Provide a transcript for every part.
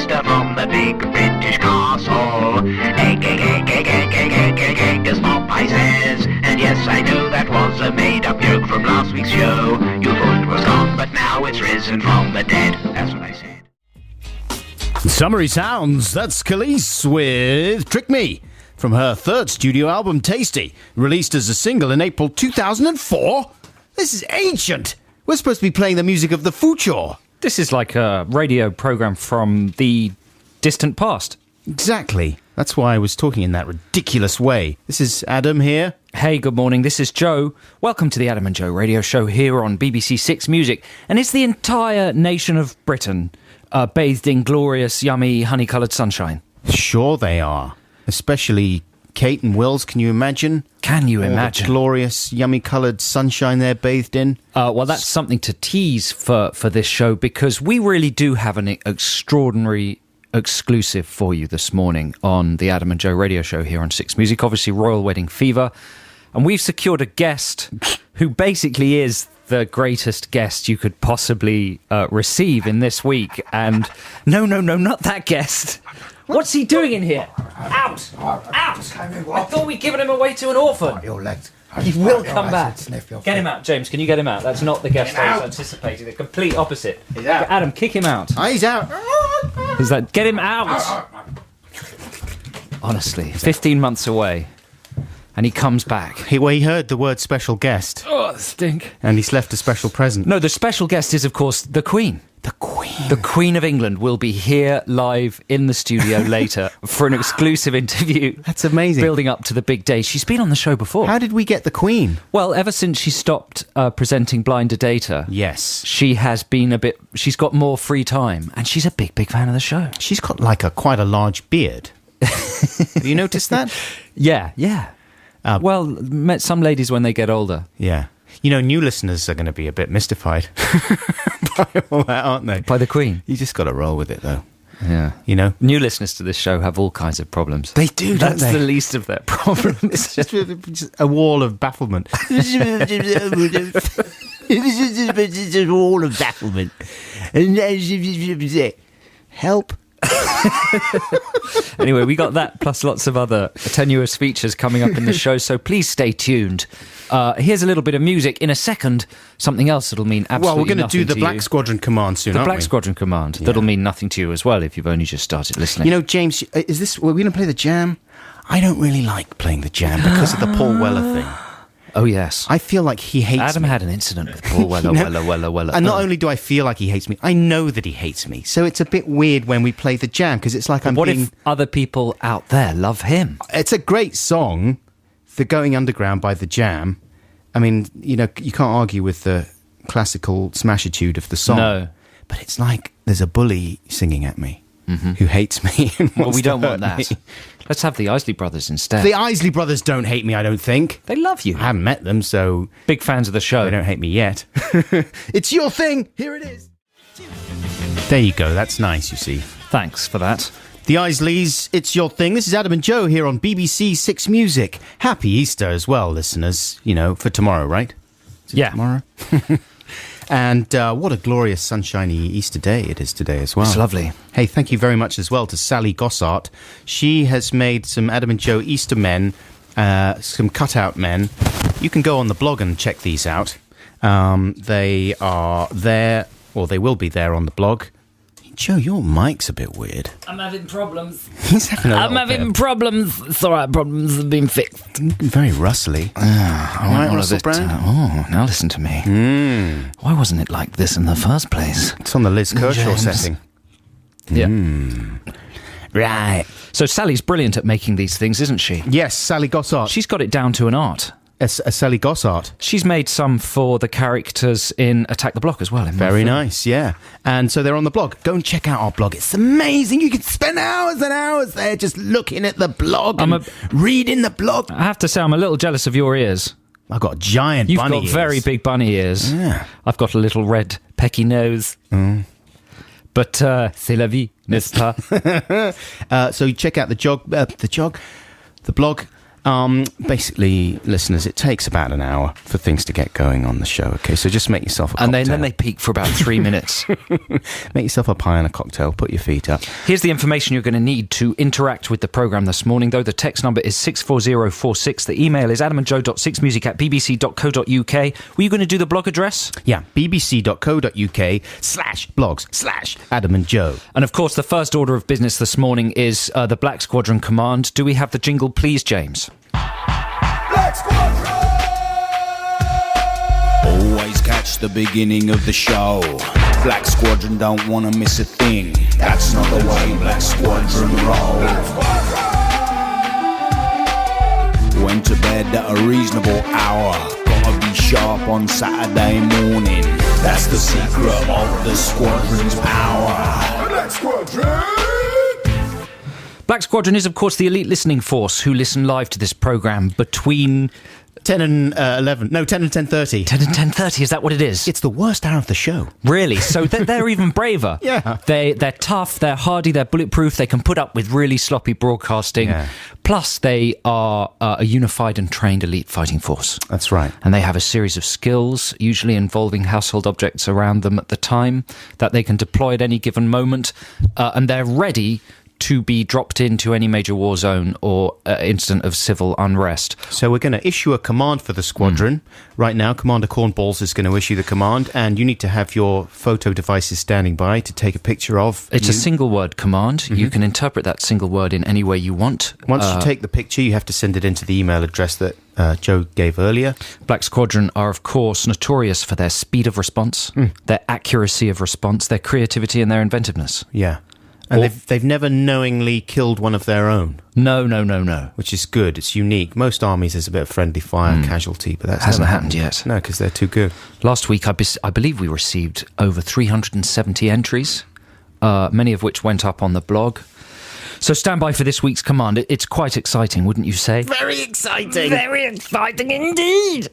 Easter from the big British castle. Egg, egg, egg, egg, egg, egg, egg, egg, egg, as Popeye says. And yes, I knew that was a made-up joke from last week's show. You thought it was gone, but now it's risen from the dead. That's what I said. Summery sounds, that's Khalees with Trick Me, from her third studio album, Tasty, released as a single in April 2004. This is ancient. We're supposed to be playing the music of the future. This is like a radio program from the distant past. Exactly. That's why I was talking in that ridiculous way. This is Adam here. Hey, good morning. This is Joe. Welcome to the Adam and Joe radio show here on BBC Six Music. And it's the entire nation of Britain bathed in glorious, yummy, honey-coloured sunshine. Sure they are. Especially Kate and Wills, can you imagine? Can you All imagine? the glorious, yummy-coloured sunshine they're bathed in. Well, that's something to tease for this show, because we really do have an extraordinary exclusive for you this morning on the Adam and Joe radio show here on Six Music, obviously Royal Wedding Fever. And we've secured a guest who basically is the greatest guest you could possibly receive in this week. And no, not that guest. What's he doing in here? Out! Out! I thought we'd given him away to an orphan. Your legs. He will come back. Sniff your Get him out, James. Can you get him out? That's not the guest I was anticipating. The complete opposite. He's out. Adam, kick him out. Oh, he's out. Is that get him out? Honestly, 15 months away, and he comes back. He heard the word special guest, Oh, stink. and he's left a special present. No, the special guest is, of course, the Queen. The Queen. The Queen of England will be here live in the studio later for an exclusive interview. That's amazing. Building up to the big day. She's been on the show before. How did we get the Queen? Well, ever since she stopped presenting Blinder Data, Yes. she has been she's got more free time, and she's a big fan of the show. She's got like quite a large beard. Have you noticed that? Yeah. Well, met some ladies when they get older. Yeah. You know, new listeners are going to be a bit mystified by all that, aren't they? By the Queen. You just got to roll with it, though. Yeah. You know? New listeners to this show have all kinds of problems. They do, don't That's they? the least of their problems. It's just a wall of bafflement. It's a wall of bafflement. Help. Anyway, we got that plus lots of other tenuous features coming up in the show, so please stay tuned. Here's a little bit of music. In a second, something else that'll mean absolutely Well, we're going to nothing do the to Black you. Squadron Command soon, The aren't Black we? Squadron Command. That'll mean nothing to you as well if you've only just started listening. You know, James, we're going to play the Jam? I don't really like playing the Jam because of the Paul Weller thing. Oh, yes. I feel like he hates Adam me. had an incident with Paul Weller, Weller. And not only do I feel like he hates me, I know that he hates me. So it's a bit weird when we play the Jam, because it's like I'm What being... if other people out there love him? It's a great song, The Going Underground by the Jam. I mean, you know, you can't argue with the classical smashitude of the song. No. But it's like there's a bully singing at me who hates me. And Well, wants we to don't want hurt that. me. Let's have the Isley Brothers instead. The Isley Brothers don't hate me, I don't think. They love you. I haven't met them, so Big fans of the show. they don't hate me yet. It's your thing. Here it is. There you go. That's nice, you see. Thanks for that. The Isleys, it's your thing. This is Adam and Joe here on BBC Six Music. Happy Easter as well, listeners. You know, for tomorrow, right? Is it Yeah. tomorrow? And what a glorious sunshiny Easter day it is today as well. It's lovely. Hey, thank you very much as well to Sally Gossart. She has made some Adam and Joe Easter men, some cutout men. You can go on the blog and check these out. They are there, or they will be there on the blog. Joe, your mic's a bit weird. I'm having problems. He's having a little bit of- problems. It's all right, problems have been fixed. very rustly. All right, Russell Brand? Now listen to me. Why wasn't it like this in the first place? It's on the Liz Kershaw James. setting. Yeah. Right. So Sally's brilliant at making these things, isn't she? Yes, Sally Gossart. She's got it down to an art. Sally Gossart. She's made some for the characters in Attack the Block as well. Very nice, yeah. And so they're on the blog. Go and check out our blog. It's amazing. You can spend hours and hours there just looking at the blog and reading the blog. I have to say, I'm a little jealous of your ears. I've got giant You've bunny got ears. very big bunny ears. Yeah. I've got a little red pecky nose. But c'est la vie, n'est-ce pas? So check out the blog. Basically, listeners, it takes about an hour for things to get going on the show, okay? So just make yourself a cocktail. And then they peak for about 3 minutes. Make yourself a pie and a cocktail, put your feet up. Here's the information you're going to need to interact with the programme this morning, though. The text number is 64046. The email is adamandjoe.6music@bbc.co.uk. Were you going to do the blog address? Yeah, bbc.co.uk/blogs/Adam and Joe. And of course, the first order of business this morning is the Black Squadron Command. Do we have the jingle, please, James? Black Squadron! Always catch the beginning of the show. Black Squadron don't want to miss a thing. That's not the way Black Squadron roll. Went to bed at a reasonable hour. Gotta be sharp on Saturday morning. That's the secret of the Squadron's power. Black Squadron! Black Squadron is, of course, the elite listening force who listen live to this programme between 10 and 11. No, 10 and 10:30. 10 and 10:30. Is that what it is? It's the worst hour of the show. Really? So they're even braver. Yeah. They're tough, they're hardy, they're bulletproof, they can put up with really sloppy broadcasting. Yeah. Plus, they are a unified and trained elite fighting force. That's right. And they have a series of skills, usually involving household objects around them at the time, that they can deploy at any given moment. And they're ready to be dropped into any major war zone or incident of civil unrest. So we're going to issue a command for the squadron. Right now, Commander Cornballs is going to issue the command, and you need to have your photo devices standing by to take a picture of It's you. a single word command. You can interpret that single word in any way you want. Once you take the picture, you have to send it into the email address that Joe gave earlier. Black Squadron are, of course, notorious for their speed of response, their accuracy of response, their creativity and their inventiveness. Yeah. And Or- they've never knowingly killed one of their own, No. which is good. It's unique. Most armies, there's a bit of friendly fire casualty, but that Hasn't happened yet. No, because they're too good. Last week, I believe we received over 370 entries, many of which went up on the blog. So stand by for this week's command. It's quite exciting, wouldn't you say? Very exciting. Very exciting indeed.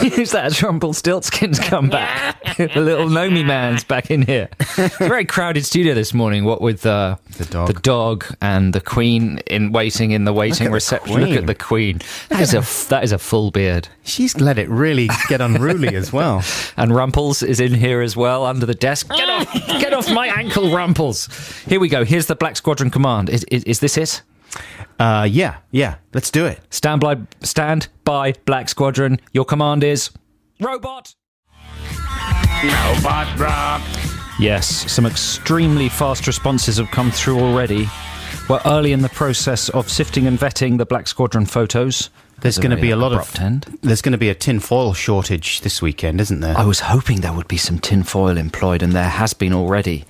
Is that as Rumpelstiltskin's come back? The little Nomi man's back in here. It's a very crowded studio this morning, what with dog. the dog and the Queen in waiting in the waiting Look at the reception. Queen. Look at the Queen. That is a full beard. She's let it really get unruly as well. And Rumpels is in here as well, under the desk. Get off my ankle, Rumpels. Here we go. Here's the Black Squadron command. Is this it? Yeah. Let's do it. Stand by, Black Squadron. Your command is robot. Robot rock. Yes, some extremely fast responses have come through already. We're early in the process of sifting and vetting the Black Squadron photos. There's going to be a lot abrupt end. There's going to be a tin foil shortage this weekend, isn't there? I was hoping there would be some tin foil employed, and there has been already.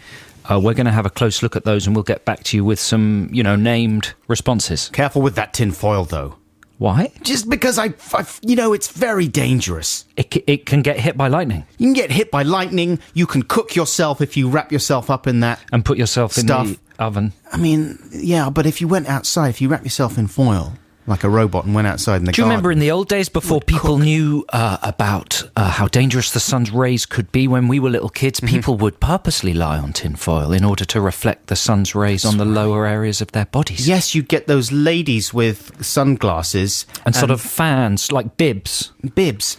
We're going to have a close look at those, and we'll get back to you with some, named responses. Careful with that tin foil, though. Why? Just because it's very dangerous. It can get hit by lightning. You can get hit by lightning. You can cook yourself if you wrap yourself up in that. And put yourself in Stuff. the oven. I mean, yeah, but if you went outside, if you wrap yourself in foil like a robot and went outside in the Do you garden, remember in the old days before people knew about how dangerous the sun's rays could be when we were little kids? People would purposely lie on tin foil in order to reflect the sun's rays on the lower areas of their bodies. Yes, you get those ladies with sunglasses And sort of fans, like bibs,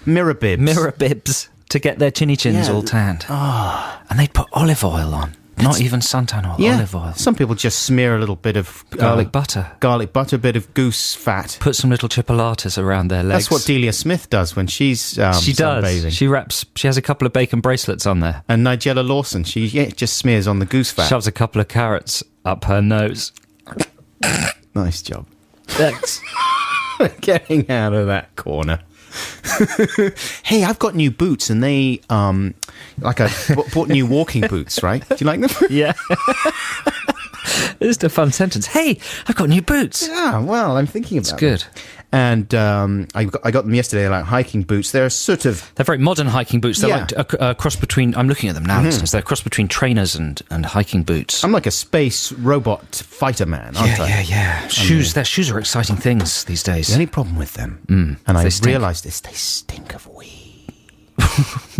mirror bibs. to get their chinny chins Yeah. all tanned. And they'd put olive oil on. Not even suntan oil, Yeah, olive oil. some people just smear a little bit of Garlic butter. a bit of goose fat. Put some little chipolatas around their legs. That's what Delia Smith does when she's she does. sunbathing. She has a couple of bacon bracelets on there. And Nigella Lawson, she just smears on the goose fat. Shoves a couple of carrots up her nose. Nice job. Thanks. Getting out of that corner. Hey, I've got new boots, and they I bought new walking boots, right? Do you like them? Yeah. It's just a fun sentence. Hey, I've got new boots. Yeah, well, I'm thinking about It's good. them. And I got them yesterday. They're like hiking boots. They're sort of They're very modern hiking boots. They're Yeah. like a cross between... I'm looking at them now, listeners. They're a cross between trainers and hiking boots. I'm like a space robot fighter man, aren't I? Yeah. Shoes. Their shoes are exciting things these days. The only problem with them, and I they stink. realised this, they stink of weed.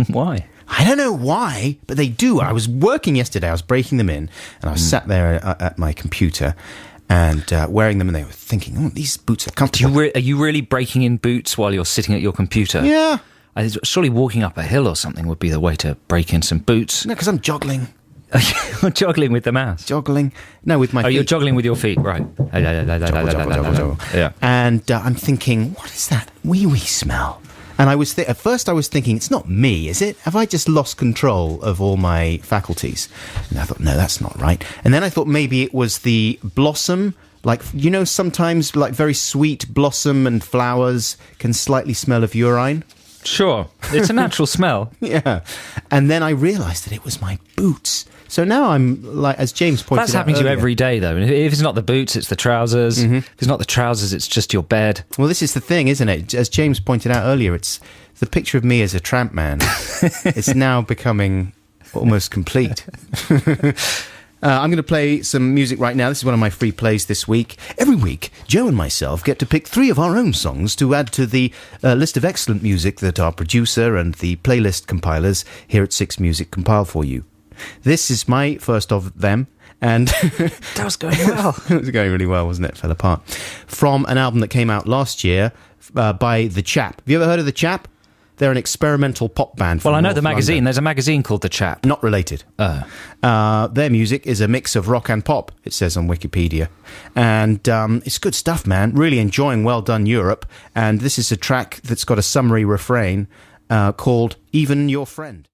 Why? I don't know why, but they do. I was working yesterday. I was breaking them in, and I was sat there at my computer, and wearing them, and they were thinking, "Oh, these boots are comfortable." Are you really breaking in boots while you're sitting at your computer? Yeah. Surely walking up a hill or something would be the way to break in some boots. No, because I'm joggling. You're joggling with the mouse. Joggling. No, with my feet. You're joggling with your feet, right. Joggle. Yeah. And I'm thinking, what is that wee smell? And at first I was thinking, it's not me, is it? Have I just lost control of all my faculties? And I thought, no, that's not right. And then I thought maybe it was the blossom. Like, you know, sometimes like very sweet blossom and flowers can slightly smell of urine. Sure. It's a natural smell. Yeah. And then I realised that it was my boots. So now I'm like, as James pointed out, that's happening to you every day, though. If it's not the boots, it's the trousers. If it's not the trousers, it's just your bed. Well, this is the thing, isn't it? As James pointed out earlier, it's the picture of me as a tramp man. It's now becoming almost complete. I'm going to play some music right now. This is one of my free plays this week. Every week, Joe and myself get to pick 3 of our own songs to add to the list of excellent music that our producer and the playlist compilers here at Six Music compile for you. This is my first of them, and that was going well. It was going really well, wasn't it? It fell apart. From an album that came out last year by The Chap. Have you ever heard of The Chap? They're an experimental pop band. Well, I know North the magazine. London. There's a magazine called The Chap. Not related. Their music is a mix of rock and pop, it says on Wikipedia. And it's good stuff, man. Really enjoying Well Done Europe. And this is a track that's got a summary refrain called Even Your Friend.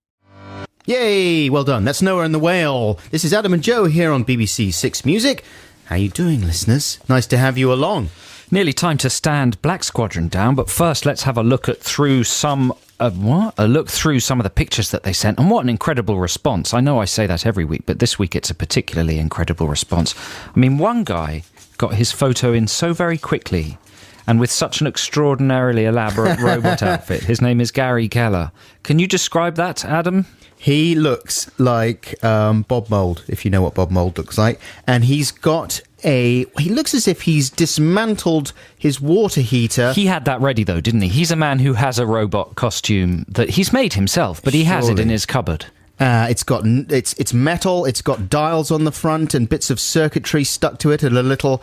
Yay! Well done. That's Noah and the Whale. This is Adam and Joe here on BBC Six Music. How you doing, listeners? Nice to have you along. Nearly time to stand Black Squadron down, but first let's have a look through some of the pictures that they sent, and what an incredible response. I know I say that every week, but this week it's a particularly incredible response. I mean, one guy got his photo in so very quickly and with such an extraordinarily elaborate robot outfit. His name is Gary Keller. Can you describe that, Adam? He looks like Bob Mould, if you know what Bob Mould looks like. And he's got he looks as if he's dismantled his water heater. He had that ready, though, didn't he? He's a man who has a robot costume that he's made himself, but he has it in his cupboard. It's metal. It's got dials on the front and bits of circuitry stuck to it, and a little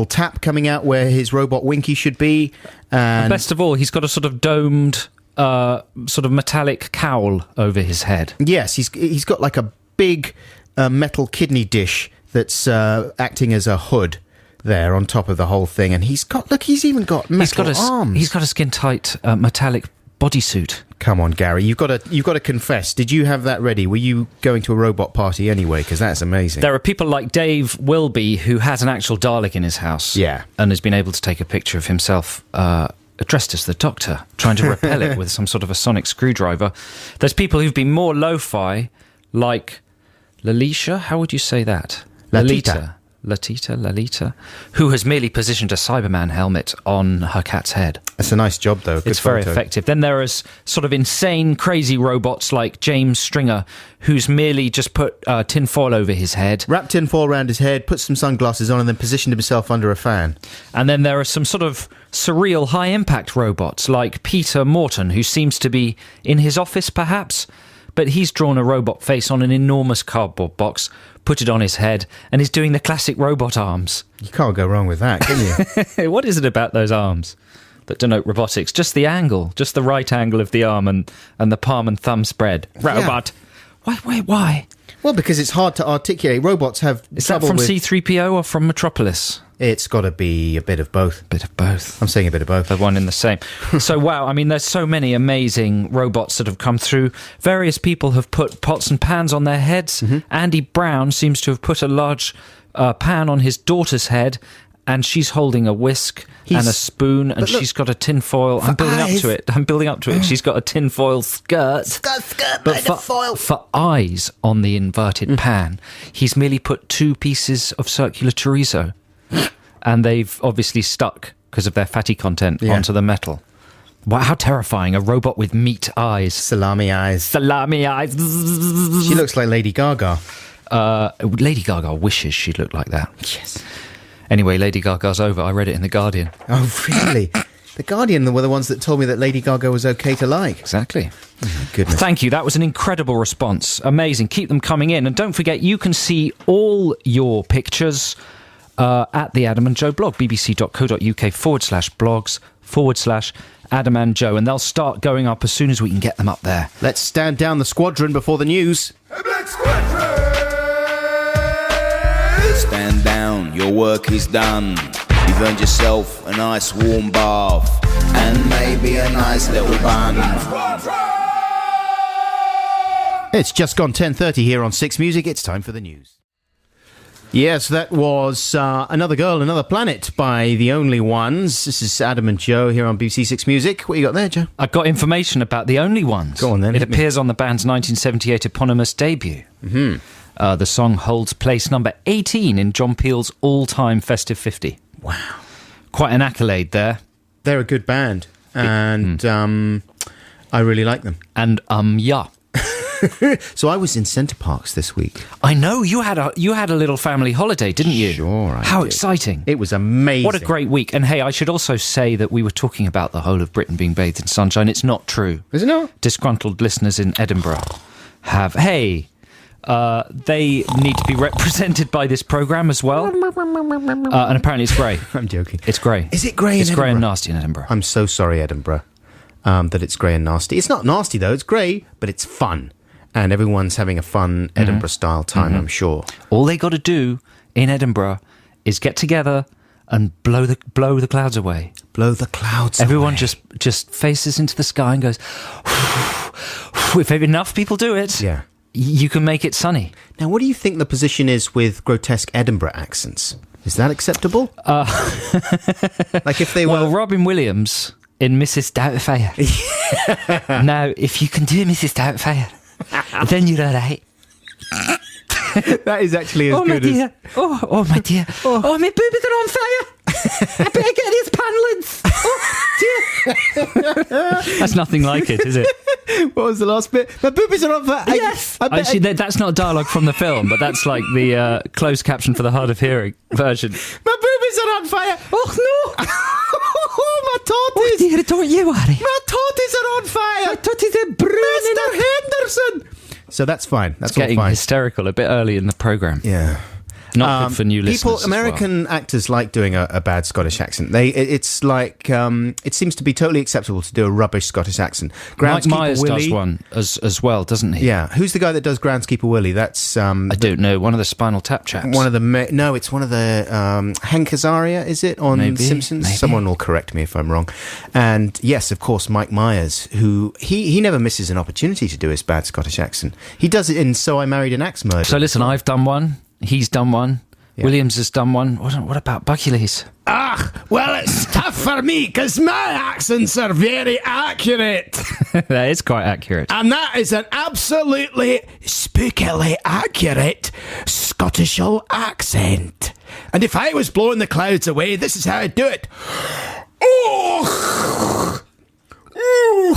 tap coming out where his robot Winky should be. And best of all, he's got a sort of domed, sort of metallic cowl over his head. Yes, he's got like a big metal kidney dish that's acting as a hood there on top of the whole thing, and he's even got metal arms. He's got a skin-tight metallic bodysuit. Come on, Gary, you've got to confess. Did you have that ready? Were you going to a robot party anyway? Because that's amazing. There are people like Dave Wilby who has an actual Dalek in his house. Yeah, and has been able to take a picture of himself dressed as the Doctor, trying to repel it with some sort of a sonic screwdriver. There's people who've been more lo-fi, like Lalisha. How would you say that? Lalita, who has merely positioned a Cyberman helmet on her cat's head. It's a nice job, though. It's very effective. Then there is sort of insane, crazy robots like James Stringer, who's merely just put tinfoil over his head. Wrapped tinfoil around his head, put some sunglasses on, and then positioned himself under a fan. And then there are some sort of surreal, high-impact robots like Peter Morton, who seems to be in his office, perhaps. But he's drawn a robot face on an enormous cardboard box, put it on his head, and he's doing the classic robot arms. You can't go wrong with that, can you? What is it about those arms that denote robotics? Just the angle, just the right angle of the arm and the palm and thumb spread. Robot. Yeah. Why? Well, because it's hard to articulate. Robots have Is that from C-3PO or from Metropolis? It's got to be a bit of both. Bit of both. I'm saying a bit of both. They're one in the same. So, wow, I mean, there's so many amazing robots that have come through. Various people have put pots and pans on their heads. Mm-hmm. Andy Brown seems to have put a large pan on his daughter's head, and she's holding a whisk and a spoon, and she's got a tinfoil. I'm building up to it. She's got a tinfoil skirt. But for eyes on the inverted pan, he's merely put 2 pieces of circular chorizo. And they've obviously stuck, because of their fatty content, onto the metal. Wow, how terrifying. A robot with meat eyes. Salami eyes. Salami eyes. She looks like Lady Gaga. Lady Gaga wishes she looked like that. Yes. Anyway, Lady Gaga's over. I read it in The Guardian. Oh, really? The Guardian were the ones that told me that Lady Gaga was okay to like. Exactly. Oh, my goodness. Thank you. That was an incredible response. Amazing. Keep them coming in. And don't forget, you can see all your pictures at the Adam and Joe blog, bbc.co.uk/blogs/Adam and Joe, and they'll start going up as soon as we can get them up there. Let's stand down the squadron before the news. Black Squadron! Stand down, your work is done. You've earned yourself a nice warm bath and maybe a nice little bun. It's just gone 10:30 here on Six Music. It's time for the news. Yes, that was Another Girl, Another Planet by The Only Ones. This is Adam and Joe here on BBC Six Music. What you got there, Joe? I got information about The Only Ones. Go on then. It appears on the band's 1978 eponymous debut. Mm-hmm. The song holds place number 18 in John Peel's all-time Festive 50. Wow. Quite an accolade there. They're a good band, and I really like them. And yeah. So I was in Centre Parks this week. I know, you had a little family holiday, didn't you? Sure, I How did. exciting. It was amazing. What a great week. And hey, I should also say that we were talking about the whole of Britain being bathed in sunshine. It's not true. Is it not? Disgruntled listeners in Edinburgh have... Hey... they need to be represented by this programme as well. And apparently it's grey. I'm joking. It's grey. Is it grey in It's grey and Edinburgh? nasty in Edinburgh. I'm so sorry, Edinburgh, that it's grey and nasty. It's not nasty, though. It's grey, but it's fun. And everyone's having a fun Edinburgh-style time, I'm sure. All they got to do in Edinburgh is get together and blow the clouds away. Blow the clouds Everyone away. just faces into the sky and goes... If enough people do it... Yeah. You can make it sunny. Now, what do you think the position is with grotesque Edinburgh accents? Is that acceptable? Like if they Well, were... Robin Williams in Mrs. Doubtfire. Now, if you can do Mrs. Doubtfire, then you're all right. That is actually as Oh, my good as... dear. Oh, my dear. Oh, my boobies are on fire. I better get these panelings. Oh, dear. That's nothing like it, is it? What was the last bit? My boobies are on fire. Yes. Actually, that's not dialogue from the film, but that's like the closed caption for the hard of hearing version. My boobies are on fire. Oh, no. Oh, my tortoise. Oh, dear, don't you worry. My tortoise are on fire. My tooties are burning. Mr. Henderson. So that's fine. That's It's getting all fine. hysterical a bit early in the programme. Yeah. Not good for new listeners. People, as well. American actors like doing a bad Scottish accent. It's like it seems to be totally acceptable to do a rubbish Scottish accent. Mike Groundskeeper Myers Willie, does one as well, doesn't he? Yeah, who's the guy that does Groundskeeper Willie? That's I don't know. One of the Spinal Tap chaps. one of the no, it's one of the Hank Azaria, is it, on Maybe, Simpsons? maybe. Someone will correct me if I'm wrong. And yes, of course, Mike Myers, who he never misses an opportunity to do his bad Scottish accent. He does it in So I Married an Axe Murderer. So listen, I've done one. He's done one. Yeah. Williams has done one. What about Buckules? Well, it's tough for me because my accents are very accurate. That is quite accurate. And that is an absolutely spookily accurate Scottish accent. And if I was blowing the clouds away, this is how I'd do it. Oh! Oh!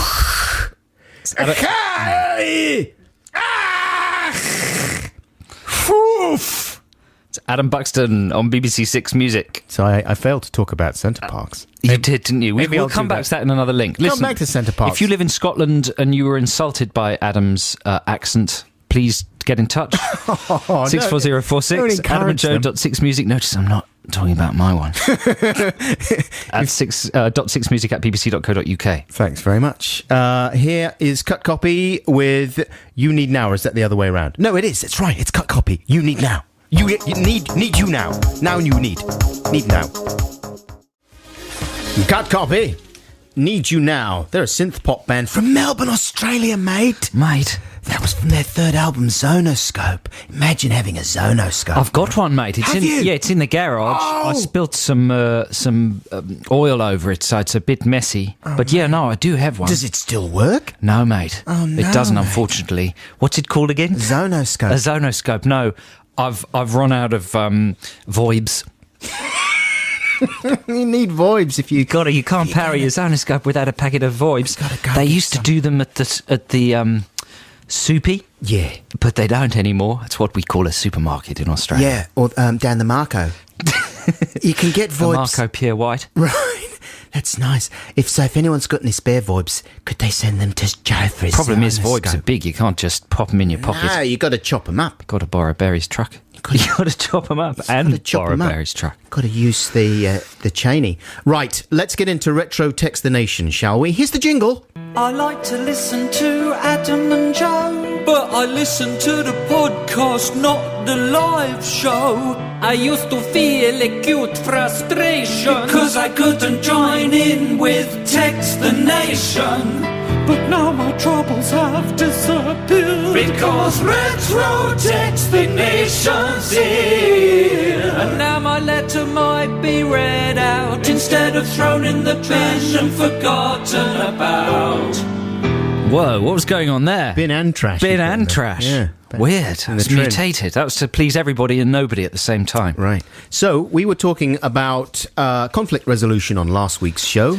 Hi! Ah! Oof! Adam Buxton on BBC Six Music. So I failed to talk about Centre Parks. You did, didn't you? maybe We'll I'll come do back that. to that in another link. Listen, back to Centre Parks. If you live in Scotland and you were insulted by Adam's accent, please get in touch. 64046 adamandjoe.6music. Notice I'm not talking about my one. At .6music at bbc.co.uk. Thanks very much. Here is Cut Copy with You Need Now, or is that the other way around? No, it is. It's right. It's Cut Copy. You Need Now. You need you now. Now you need now. Cut Copy. Need You Now. They're a synth pop band from Melbourne, Australia, mate. Mate, That was from their third album, Zonoscope. Imagine having a Zonoscope. I've got one, mate. It's Have in you? Yeah, it's in the garage. Oh. I spilled some oil over it, so it's a bit messy. But yeah, no, I do have one. Does it still work? No, mate. Oh, no, it doesn't, mate. unfortunately. What's it called again? Zonoscope. A Zonoscope. No, I've run out of VoIPs. You need VoIPs if you... You can't power your Zonoscope without a packet of VoIPs. gotta go They get used to some. do them at the Soupy, Yeah. but they don't anymore. It's what we call a supermarket in Australia. Yeah, or down the Marco. You can get The VoIPs. Marco Pierre White. Right. That's nice. If anyone's got any spare VoIPs, could they send them to Joe for his Problem is, Zonoscope? VoIPs are big. You can't just pop them in your pocket. No, you got to chop them up. Got to borrow Barry's truck. You You got to chop them up and chop borrow 'em up. Barry's truck. Got to use the Cheney. Right, let's get into Retro Text the Nation, shall we? Here's the jingle. I like to listen to Adam and Joe, but I listen to the podcast, not the live show. I used to feel acute frustration because I couldn't join in with Text the Nation. But now my troubles have disappeared because Retro Text the Nation's here. And now my letter might be read out instead of thrown in the bin and forgotten about. Whoa, what was going on there? Bin and trash. Bin and trash. Yeah. Weird. That was mutated. That was to please everybody and nobody at the same time. Right. So, we were talking about conflict resolution on last week's show.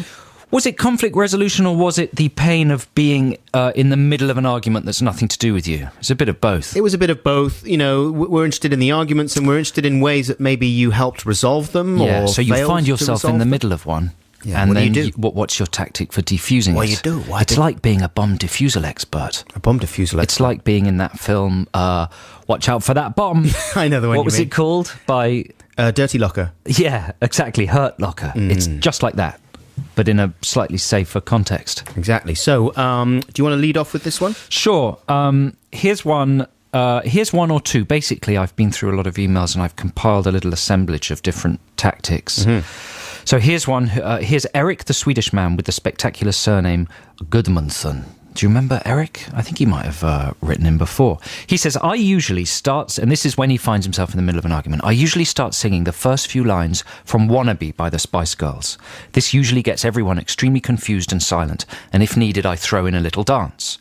Was it conflict resolution or was it the pain of being in the middle of an argument that's nothing to do with you? It's a bit of both. It was a bit of both. You know, we're interested in the arguments and we're interested in ways that maybe you helped resolve them Yeah, or so you failed find to yourself in resolve the them. middle of one. Yeah, and what do then you do? What's your tactic for defusing What it? do you do? Why It's do- like being a bomb diffusal expert. A bomb diffuser. It's like being in that film, Watch Out for That Bomb. I know the one What you was mean. it called? By... Dirty Locker. Yeah, exactly. Hurt Locker. It's just like that, but in a slightly safer context. Exactly. So, do you want to lead off with this one? Sure. Here's one or two. Basically, I've been through a lot of emails and I've compiled a little assemblage of different tactics. So here's one. Here's Eric, the Swedish man with the spectacular surname Gudmundsson. Do you remember Eric? I think he might have written him before. He says, I usually start, and this is when he finds himself in the middle of an argument, I usually start singing the first few lines from Wannabe by the Spice Girls. This usually gets everyone extremely confused and silent, and if needed, I throw in a little dance.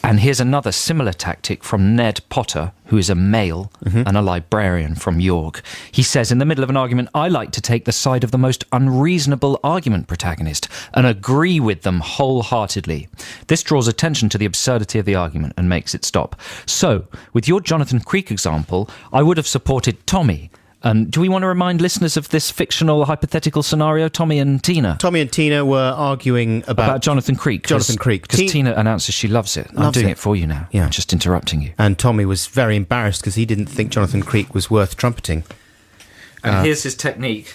And here's another similar tactic from Ned Potter, who is a male and a librarian from York. He says, in the middle of an argument, I like to take the side of the most unreasonable argument protagonist and agree with them wholeheartedly. This draws attention to the absurdity of the argument and makes it stop. So, with your Jonathan Creek example, I would have supported Tommy. And do we want to remind listeners of this fictional hypothetical scenario, Tommy and Tina? Tommy and Tina were arguing about Jonathan Creek. Jonathan Creek. Because Tina announces she loves it. I'm Loves doing it. it for you now. Yeah. I'm just interrupting you. And Tommy was very embarrassed because he didn't think Jonathan Creek was worth trumpeting. And here's his technique.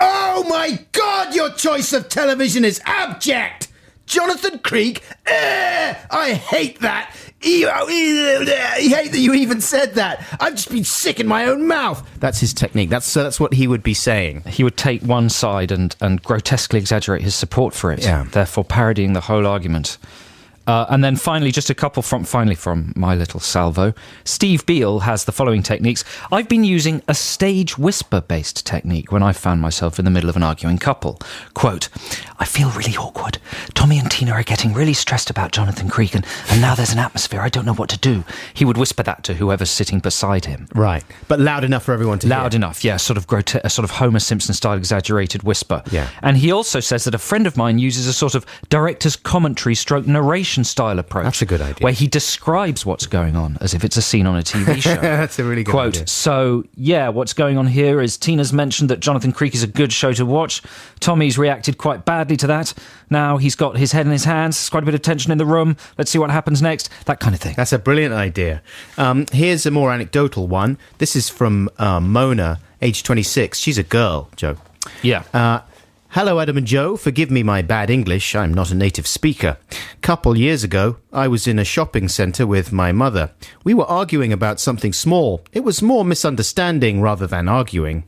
Oh my God, your choice of television is abject! Jonathan Creek, I hate that. I hate that you even said that. I've just been sick in my own mouth. That's his technique. That's what he would be saying. He would take one side and grotesquely exaggerate his support for it, Yeah. therefore parodying the whole argument. And then finally, just a couple from my little salvo. Steve Beale has the following techniques. I've been using a stage whisper-based technique when I found myself in the middle of an arguing couple. Quote, I feel really awkward. Tommy and Tina are getting really stressed about Jonathan Creek, and now there's an atmosphere. I don't know what to do. He would whisper that to whoever's sitting beside him. Right, but loud enough for everyone to hear. Loud enough, yeah, sort of a sort of Homer Simpson-style exaggerated whisper. Yeah. And he also says that a friend of mine uses a sort of director's commentary stroke narration style approach. That's a good idea. Where he describes what's going on as if it's a scene on a TV show. That's a really good Quote, idea. so, yeah, what's going on here is Tina's mentioned that Jonathan Creek is a good show to watch. Tommy's reacted quite badly to that. Now he's got his head in his hands. There's quite a bit of tension in the room. Let's see what happens next. That kind of thing. That's a brilliant idea. Here's a more anecdotal one. This is from Mona, age 26. She's a girl, Joe. Yeah. Hello, Adam and Joe. Forgive me my bad English. I'm not a native speaker. Couple years ago, I was in a shopping centre with my mother. We were arguing about something small. It was more misunderstanding rather than arguing.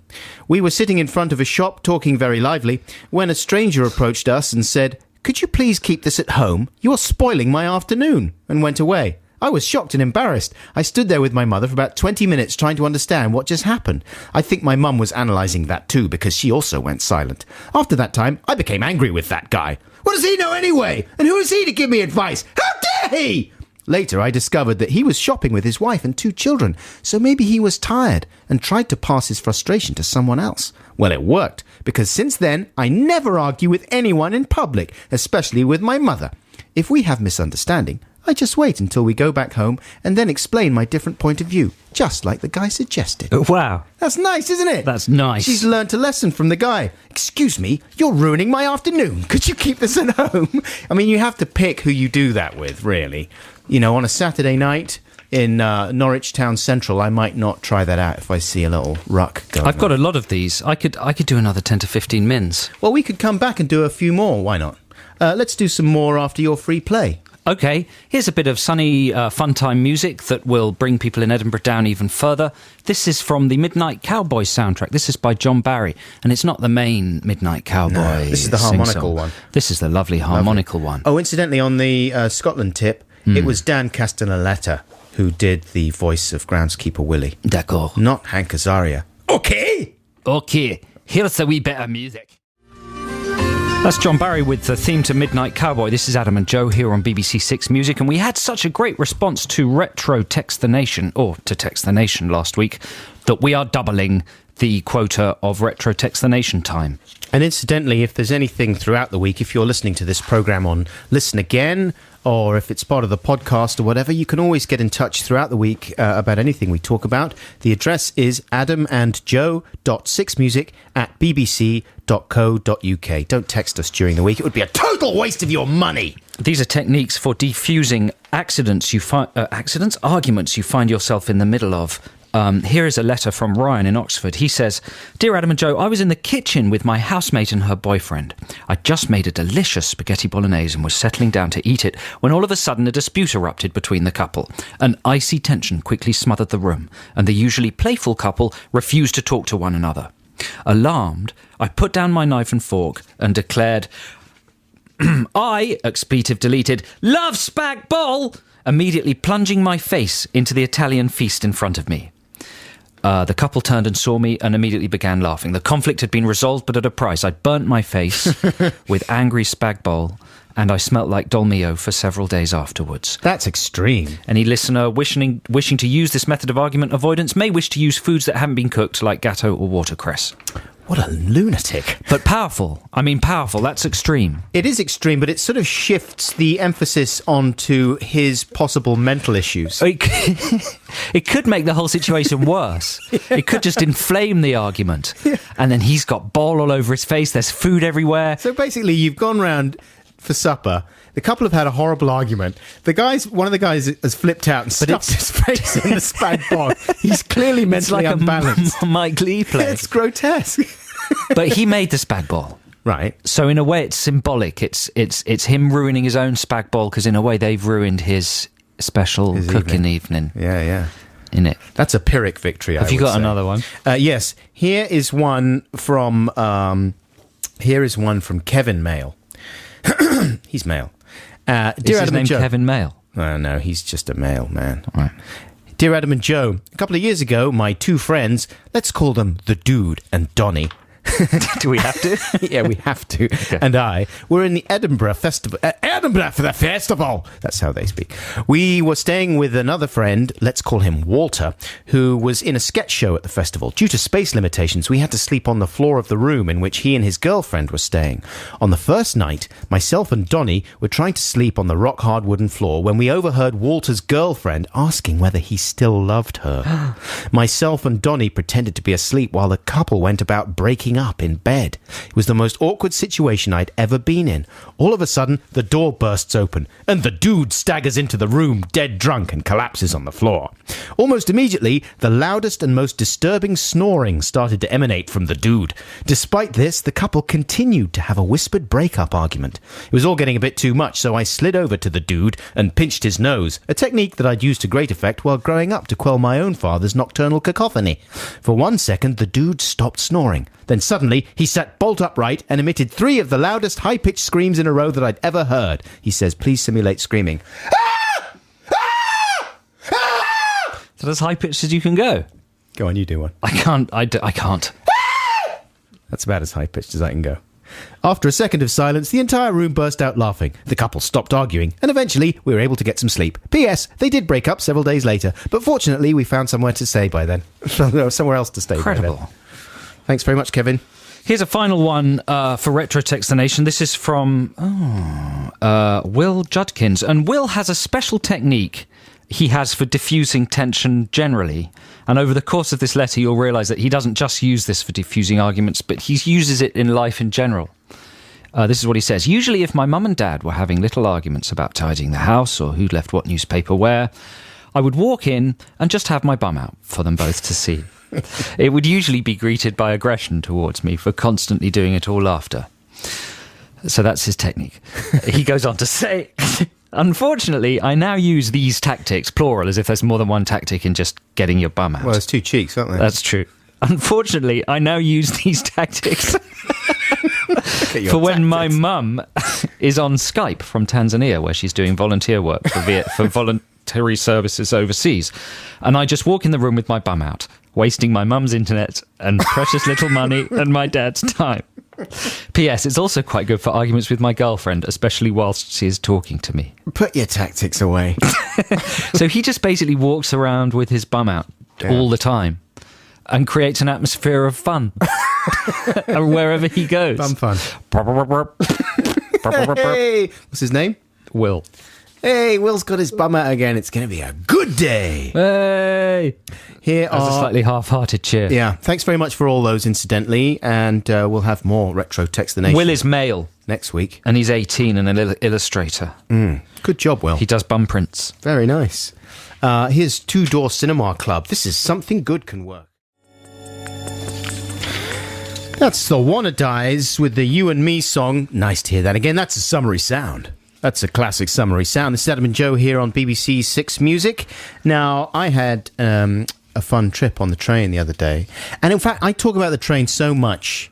We were sitting in front of a shop talking very lively when a stranger approached us and said, "Could you please keep this at home? You're spoiling my afternoon," and went away. I was shocked and embarrassed. I stood there with my mother for about 20 minutes trying to understand what just happened. I think my mum was analysing that too because she also went silent. After that time, I became angry with that guy. What does he know anyway? And who is he to give me advice? How dare he? Later, I discovered that he was shopping with his wife and 2 children, so maybe he was tired and tried to pass his frustration to someone else. Well, it worked, because since then, I never argue with anyone in public, especially with my mother. If we have misunderstanding, I just wait until we go back home and then explain my different point of view, just like the guy suggested. Wow. That's nice, isn't it? That's nice. She's learnt a lesson from the guy. Excuse me, you're ruining my afternoon. Could you keep this at home? I mean, you have to pick who you do that with, really. You know, on a Saturday night, in Norwich Town Central, I might not try that out if I see a little ruck going I've got on. a lot of these. I could do another 10 to 15 mins. Well, we could come back and do a few more. Why not? Let's do some more after your free play. Okay, here's a bit of sunny, fun time music that will bring people in Edinburgh down even further. This is from the Midnight Cowboy soundtrack. This is by John Barry, and it's not the main Midnight Cowboy. No, this is the harmonical one. This is the lovely harmonical one. Oh, incidentally, on the Scotland tip, it was Dan Castellaneta who did the voice of Groundskeeper Willie, D'accord. not Hank Azaria. Okay! Okay, here's a wee bit of music. That's John Barry with the theme to Midnight Cowboy. This is Adam and Joe here on BBC Six Music, and we had such a great response to Retro Text the Nation, or to Text the Nation last week, that we are doubling the quota of Retro Text the Nation time. And incidentally, if there's anything throughout the week, if you're listening to this programme on Listen Again, or if it's part of the podcast or whatever, you can always get in touch throughout the week about anything we talk about. The address is adamandjoe.sixmusic@bbc.co.uk. Don't text us during the week. It would be a total waste of your money. These are techniques for defusing arguments you find yourself in the middle of. Here is a letter from Ryan in Oxford. He says, "Dear Adam and Joe, I was in the kitchen with my housemate and her boyfriend. I just made a delicious spaghetti bolognese and was settling down to eat it when all of a sudden a dispute erupted between the couple. An icy tension quickly smothered the room, and the usually playful couple refused to talk to one another. Alarmed, I put down my knife and fork and declared, I, expletive deleted, love spag bol, immediately plunging my face into the Italian feast in front of me. The couple turned and saw me and immediately began laughing. The conflict had been resolved, but at a price. I burnt my face with angry spag bol, and I smelt like dolmio for several days afterwards." That's extreme. Any listener wishing to use this method of argument avoidance may wish to use foods that haven't been cooked, like gatto or watercress. What a lunatic. But powerful. I mean, powerful. That's extreme. It is extreme, but it sort of shifts the emphasis onto his possible mental issues. It could make the whole situation worse. It could just inflame the argument. And then he's got ball all over his face. There's food everywhere. So basically, you've gone round for supper. The couple have had a horrible argument. One of the guys has flipped out and stuffed his face in the spag bol. He's clearly mentally like unbalanced. a Mike Leigh play. It's grotesque. But he made the spag bol. Right. So in a way, it's symbolic. It's him ruining his own spag bol, because in a way they've ruined his special cooking evening. Yeah. In it. That's a Pyrrhic victory. Have you got another one? Yes. Here is one from Kevin Mail. He's male. Dear Is his Adam name and Joe. Kevin Mail? No, he's just a male man. Right. Dear Adam and Joe, a couple of years ago, my two friends, let's call them the Dude and Donny. Do we have to? Yeah, we have to. Okay. And I were in the Edinburgh Festival. Edinburgh for the festival! That's how they speak. We were staying with another friend, let's call him Walter, who was in a sketch show at the festival. Due to space limitations, we had to sleep on the floor of the room in which he and his girlfriend were staying. On the first night, myself and Donny were trying to sleep on the rock-hard wooden floor when we overheard Walter's girlfriend asking whether he still loved her. Myself and Donny pretended to be asleep while the couple went about breaking up in bed. It was the most awkward situation I'd ever been in. All of a sudden, the door bursts open, and the Dude staggers into the room, dead drunk, and collapses on the floor. Almost immediately, the loudest and most disturbing snoring started to emanate from the Dude. Despite this, the couple continued to have a whispered breakup argument. It was all getting a bit too much, so I slid over to the Dude and pinched his nose, a technique that I'd used to great effect while growing up to quell my own father's nocturnal cacophony. For 1 second, the Dude stopped snoring. Then suddenly, he sat bolt upright and emitted 3 of the loudest high-pitched screams in a row that I'd ever heard. He says, please simulate screaming. So as high-pitched as you can go. Go on, you do one. I can't. That's about as high-pitched as I can go. After a second of silence, the entire room burst out laughing. The couple stopped arguing, and eventually we were able to get some sleep. P.S. They did break up several days later, but fortunately we found somewhere to stay by then. Somewhere else to stay Incredible. by then. Thanks very much, Kevin. Here's a final one for Retro Text the Nation. This is from Will Judkins. And Will has a special technique he has for diffusing tension generally. And over the course of this letter, you'll realise that he doesn't just use this for diffusing arguments, but he uses it in life in general. This is what he says. Usually if my mum and dad were having little arguments about tidying the house or who'd left what newspaper where, I would walk in and just have my bum out for them both to see. It would usually be greeted by aggression towards me for constantly doing it all after. So that's his technique. He goes on to say, unfortunately, I now use these tactics, plural, as if there's more than one tactic in just getting your bum out. Well, there's two cheeks, aren't there? That's true. Unfortunately, I now use these tactics for when my mum is on Skype from Tanzania, where she's doing volunteer work for voluntary services overseas. And I just walk in the room with my bum out, wasting my mum's internet and precious little money and my dad's time. P.S. It's also quite good for arguments with my girlfriend, especially whilst she is talking to me. Put your tactics away. So he just basically walks around with his bum out all the time and creates an atmosphere of fun wherever he goes. Bum fun. Hey, what's his name? Will. Hey, Will's got his bum out again. It's going to be a good day. Hey! Here That's a are... slightly half-hearted cheer. Yeah, thanks very much for all those, incidentally, and we'll have more Retro Text the Nation Will is male. next week. And he's 18 and an illustrator. Good job, Will. He does bum prints. Very nice. Here's Two Door Cinema Club. This is Something Good Can Work. That's the Wannadies with the You and Me song. Nice to hear that again. That's a summery sound. That's a classic summery sound. This is Adam and Joe here on BBC Six Music. Now, I had a fun trip on the train the other day. And in fact, I talk about the train so much.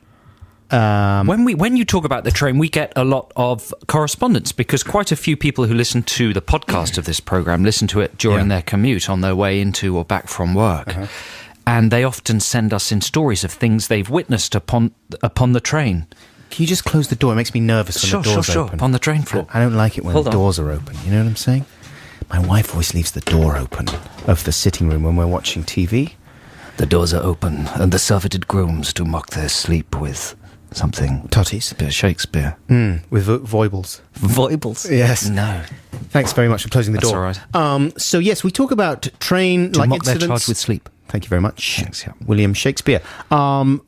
When you talk about the train, we get a lot of correspondence because quite a few people who listen to the podcast of this programme listen to it during their commute on their way into or back from work. And they often send us in stories of things they've witnessed upon the train. Can you just close the door? It makes me nervous when the door's open. On the train floor. I don't like it when the doors are open. You know what I'm saying? My wife always leaves the door open of the sitting room when we're watching TV. The doors are open and the surfeited grooms do mock their sleep with something. Totties. A bit of Shakespeare. With foibles. Foibles? Yes. No. Thanks very much for closing the That's door. all right. So yes, we talk about train To like mock their incidents. charge with sleep. Thank you very much. Thanks, yeah. William Shakespeare.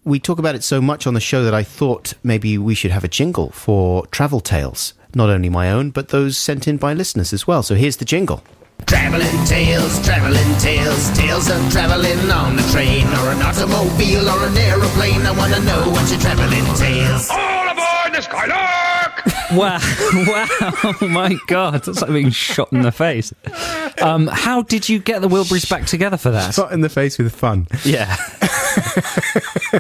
We talk about it so much on the show that I thought maybe we should have a jingle for travel tales. Not only my own, but those sent in by listeners as well. So here's the jingle. Traveling tales, tales of traveling on the train or an automobile or an aeroplane. I want to know what your traveling tales. All aboard the Skylark! Wow. Oh my God. That's like being shot in the face. How did you get the Wilburys back together for that? Shot in the face with fun. Yeah.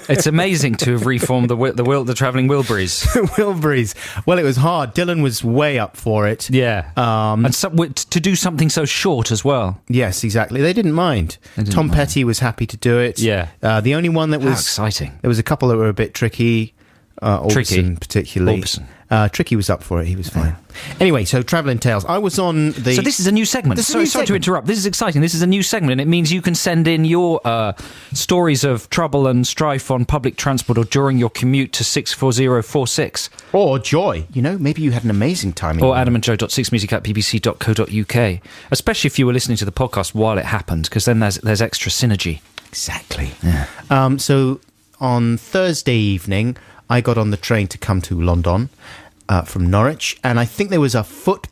It's amazing to have reformed the travelling Wilburys. Wilburys. Well, it was hard. Dylan was way up for it. Yeah. And to do something so short as well. Yes, exactly. They didn't mind. Tom Petty was happy to do it. Yeah. The only one that was... How exciting. There was a couple that were a bit tricky. Orbison, particularly. Tricky was up for it. He was fine. Anyway, so Travelling Tales. I was on the... So this is a new segment. Sorry to interrupt. This is exciting. This is a new segment, and it means you can send in your stories of trouble and strife on public transport or during your commute to 64046. Or joy. You know, maybe you had an amazing time. Or adamandjoe.sixmusic@bbc.co.uk. Especially if you were listening to the podcast while it happened, because then there's extra synergy. Exactly. Yeah. So on Thursday evening, I got on the train to come to London from Norwich, and I think there was a foot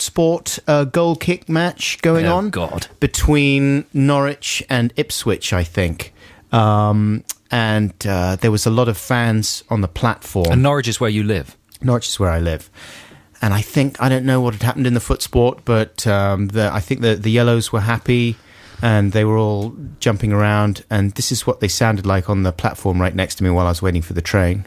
sport goal kick match going on between Norwich and Ipswich, I think. And there was a lot of fans on the platform. And Norwich is where you live? Norwich is where I live. And I don't know what had happened in the foot sport, but I think the Yellows were happy. And they were all jumping around, and this is what they sounded like on the platform right next to me while I was waiting for the train.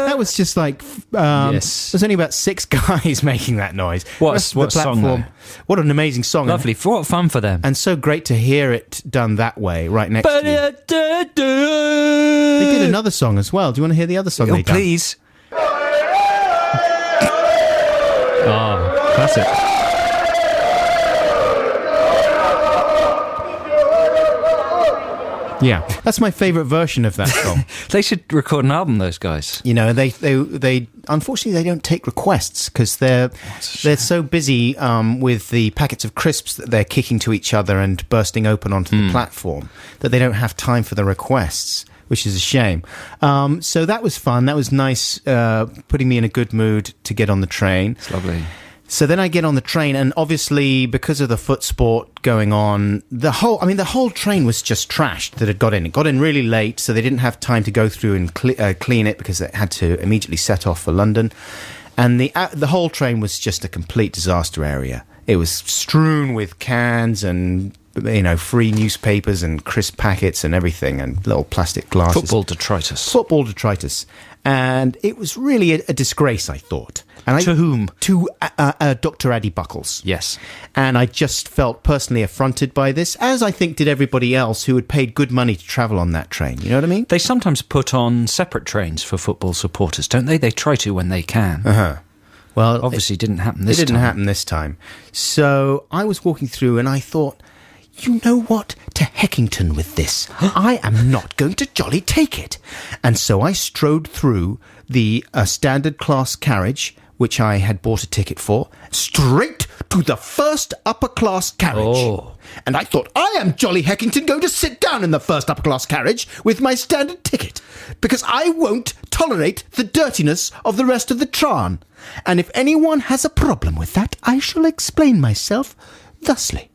That was just like... yes. There's only about 6 guys making that noise. What song, though? What an amazing song. Lovely. What fun for them. And so great to hear it done that way, right next to you. They did another song as well. Do you want to hear the other song they done? Please. Oh, classic. Yeah, that's my favourite version of that song. They should record an album, those guys. You know, they unfortunately they don't take requests because they're so busy with the packets of crisps that they're kicking to each other and bursting open onto the platform that they don't have time for the requests, which is a shame. So that was fun. That was nice, putting me in a good mood to get on the train. It's lovely. So then I get on the train, and obviously because of the foot sport going on, the whole train was just trashed that had got in. It got in really late, so they didn't have time to go through and clean it because it had to immediately set off for London. And the whole train was just a complete disaster area. It was strewn with cans and, you know, free newspapers and crisp packets and everything, and little plastic glasses. Football detritus. And it was really a disgrace, I thought. And to whom? To Dr. Addy Buckles. Yes. And I just felt personally affronted by this, as I think did everybody else who had paid good money to travel on that train. You know what I mean? They sometimes put on separate trains for football supporters, don't they? They try to when they can. Uh-huh. Well, obviously, it didn't happen this time. It didn't happen this time. So I was walking through and I thought, you know what? To Heckington with this. I am not going to jolly take it. And so I strode through the standard class carriage, which I had bought a ticket for, straight to the first upper class carriage. Oh. And I thought, I am jolly Heckington going to sit down in the first upper class carriage with my standard ticket, because I won't tolerate the dirtiness of the rest of the tram. And if anyone has a problem with that, I shall explain myself thusly.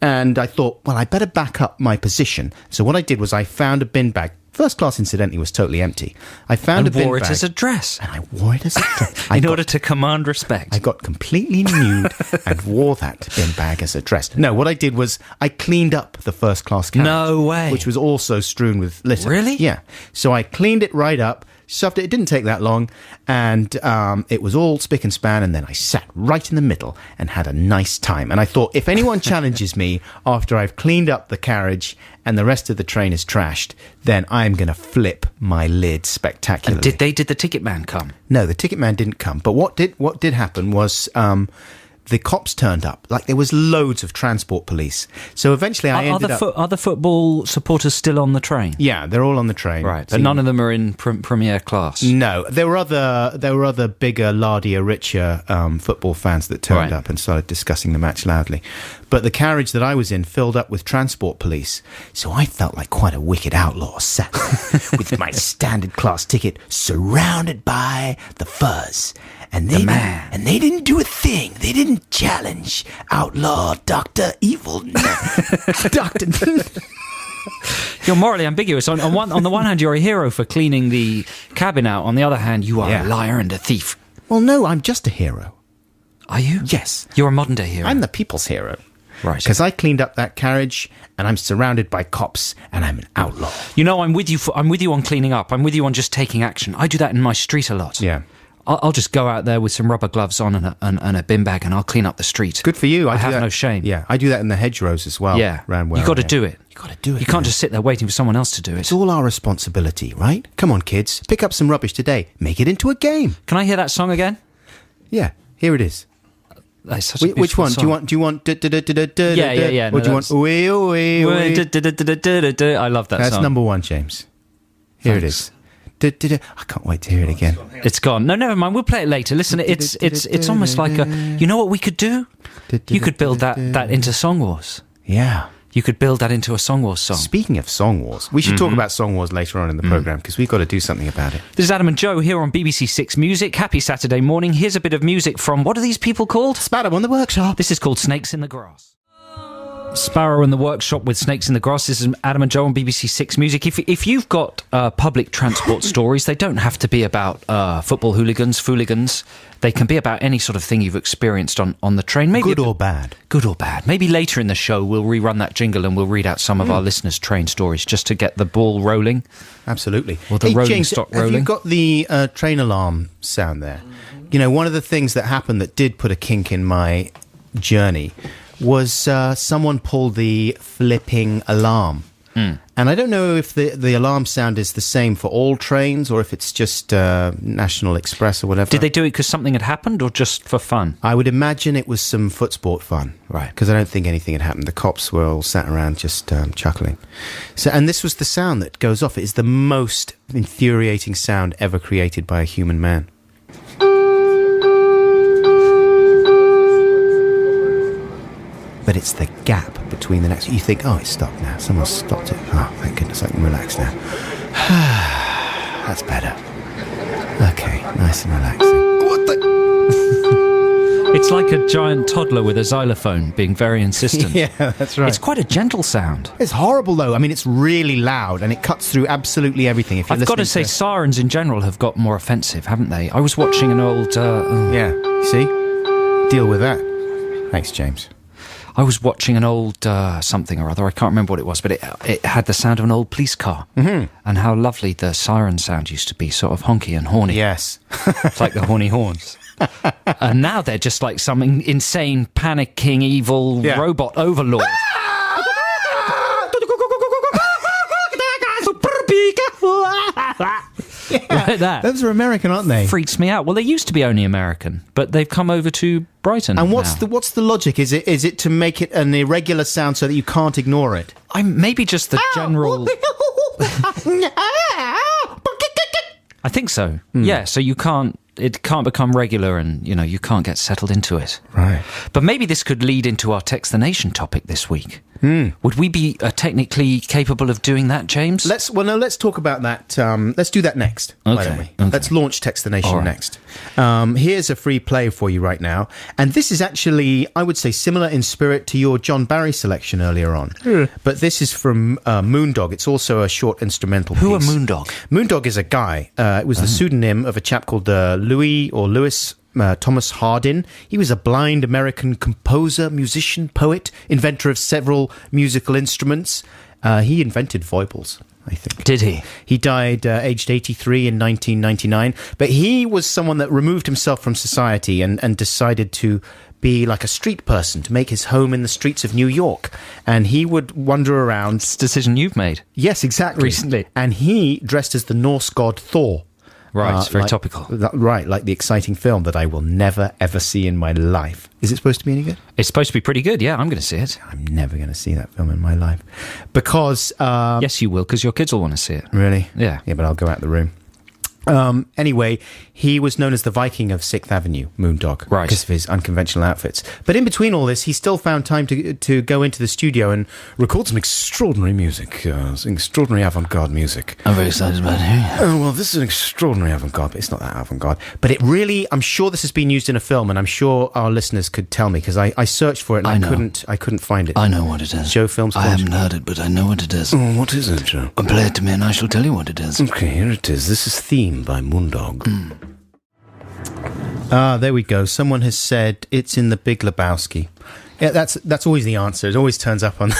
And I thought, well, I better back up my position. So what I did was I found a bin bag. First class, incidentally, was totally empty. I found a bin bag. And wore it as a dress. And I wore it as a dress. In order to command respect. I got completely nude and wore that bin bag as a dress. No, what I did was I cleaned up the first class carriage. No way. Which was also strewn with litter. Really? Yeah. So I cleaned it right up, shoved it. It didn't take that long. And it was all spick and span. And then I sat right in the middle and had a nice time. And I thought, if anyone challenges me after I've cleaned up the carriage and the rest of the train is trashed, then I'm going to flip my lid spectacularly. And did the ticket man come? No, the ticket man didn't come. But what did happen was the cops turned up. Like, there was loads of transport police. So eventually I ended up... Are the football supporters still on the train? Yeah, they're all on the train. Right, but none of them are in premier class? No. There were other bigger, lardier, richer football fans that turned up and started discussing the match loudly. But the carriage that I was in filled up with transport police. So I felt like quite a wicked outlaw, sat with my standard class ticket, surrounded by the fuzz. And they didn't do a thing. They didn't challenge outlaw Dr. Evil. Dr. You're morally ambiguous. On the one hand, you're a hero for cleaning the cabin out. On the other hand, you are a liar and a thief. Well, no, I'm just a hero. Are you? Yes. You're a modern-day hero. I'm the people's hero. Right. Because I cleaned up that carriage, and I'm surrounded by cops, and I'm an outlaw. You know, I'm with you on cleaning up. I'm with you on just taking action. I do that in my street a lot. Yeah. I'll just go out there with some rubber gloves on and a bin bag, and I'll clean up the street. Good for you. I have no shame. Yeah, I do that in the hedgerows as well. Yeah, you got to do it. You got to do it. You can't just sit there waiting for someone else to do it. It's all our responsibility, right? Come on, kids, pick up some rubbish today. Make it into a game. Can I hear that song again? Yeah, here it is. That's such a Which one? song. Do you want? Yeah. Or do you want? I love that song. That's number one, James. Here it is. I can't wait to hear it again. It's gone. No, never mind. We'll play it later. Listen, it's almost like a... You know what we could do? You could build that into Song Wars. Yeah. You could build that into a Song Wars song. Speaking of Song Wars, we should talk about Song Wars later on in the programme, because we've got to do something about it. This is Adam and Joe here on BBC Six Music. Happy Saturday morning. Here's a bit of music from... What are these people called? Sparrow and the Workshop. This is called Snakes in the Grass. Sparrow in the Workshop with Snakes in the Grass. This is Adam and Joe on BBC Six Music. If you've got public transport stories, they don't have to be about football hooligans. They can be about any sort of thing you've experienced on the train. Maybe good or bad. Good or bad. Maybe later in the show we'll rerun that jingle and we'll read out some of our listeners' train stories just to get the ball rolling. Absolutely. Or the rolling James, stock rolling. Have you got the train alarm sound there? You know, one of the things that happened that did put a kink in my journey was someone pulled the flipping alarm. And I don't know if the alarm sound is the same for all trains or if it's just National Express or whatever. Did they do it because something had happened or just for fun? I would imagine it was some foot sport fun. Right. Because I don't think anything had happened. The cops were all sat around just chuckling. So, and this was the sound that goes off. It is the most infuriating sound ever created by a human man. But it's the gap between the next. You think, oh, it's stopped now. Someone's stopped it. Oh, thank goodness, I can relax now. That's better. Okay, nice and relaxing. What the? It's like a giant toddler with a xylophone being very insistent. Yeah, that's right. It's quite a gentle sound. It's horrible, though. I mean, it's really loud, and it cuts through absolutely everything. If you're I've got to say, listening sirens in general have got more offensive, haven't they? I was watching an old... Yeah, see? Deal with that. Thanks, James. I was watching an old something or other. I can't remember what it was, but it had the sound of an old police car. Mm-hmm. And how lovely the siren sound used to be, sort of honky and horny. Yes. It's like the horny horns. And now they're just like some insane, panicking, evil robot overlord. Like that. Those are American, aren't they? Freaks me out. Well, they used to be only American, but they've come over to Brighton. And what's the logic? Is it to make it an irregular sound so that you can't ignore it? Maybe just the general... I think so. Yeah, so it can't become regular and, you can't get settled into it. Right. But maybe this could lead into our Text the Nation topic this week. Would we be technically capable of doing that, James? Let's talk about that. Let's do that next. Why don't we? Okay. Let's launch Text the Nation All right. next. Here's a free play for you right now. And this is actually, I would say, similar in spirit to your John Barry selection earlier on. But this is from Moondog. It's also a short instrumental piece. Who are Moondog? Moondog is a guy. It was the pseudonym of a chap called Louis Thomas Hardin. He was a blind American composer, musician, poet, inventor of several musical instruments. He invented foibles, I think. Did he? He died aged 83 in 1999. But he was someone that removed himself from society and decided to be like a street person, to make his home in the streets of New York. And he would wander around. It's a decision you've made. Yes, exactly. Recently. And he dressed as the Norse god Thor. Right, it's very topical. Right, like the exciting film that I will never, ever see in my life. Is it supposed to be any good? It's supposed to be pretty good, yeah. I'm going to see it. I'm never going to see that film in my life. Because... yes, you will, because your kids will want to see it. Really? Yeah. Yeah, but I'll go out the room. Anyway, he was known as the Viking of 6th Avenue, Moondog, right, because of his unconventional outfits. But in between all this, he still found time to go into the studio and record some extraordinary music, some extraordinary avant-garde music. I'm very excited about it. Oh, well, this is an extraordinary avant-garde, but it's not that avant-garde. But it really, I'm sure this has been used in a film, and I'm sure our listeners could tell me, because I searched for it and I couldn't find it. I know what it is. Joe Films. I haven't heard it, but I know what it is. Oh, what is it, Joe? Play it to me and I shall tell you what it is. Okay, here it is. This is Theme by Moondog. There we go. Someone has said it's in The Big Lebowski. Yeah, that's always the answer. It always turns up on.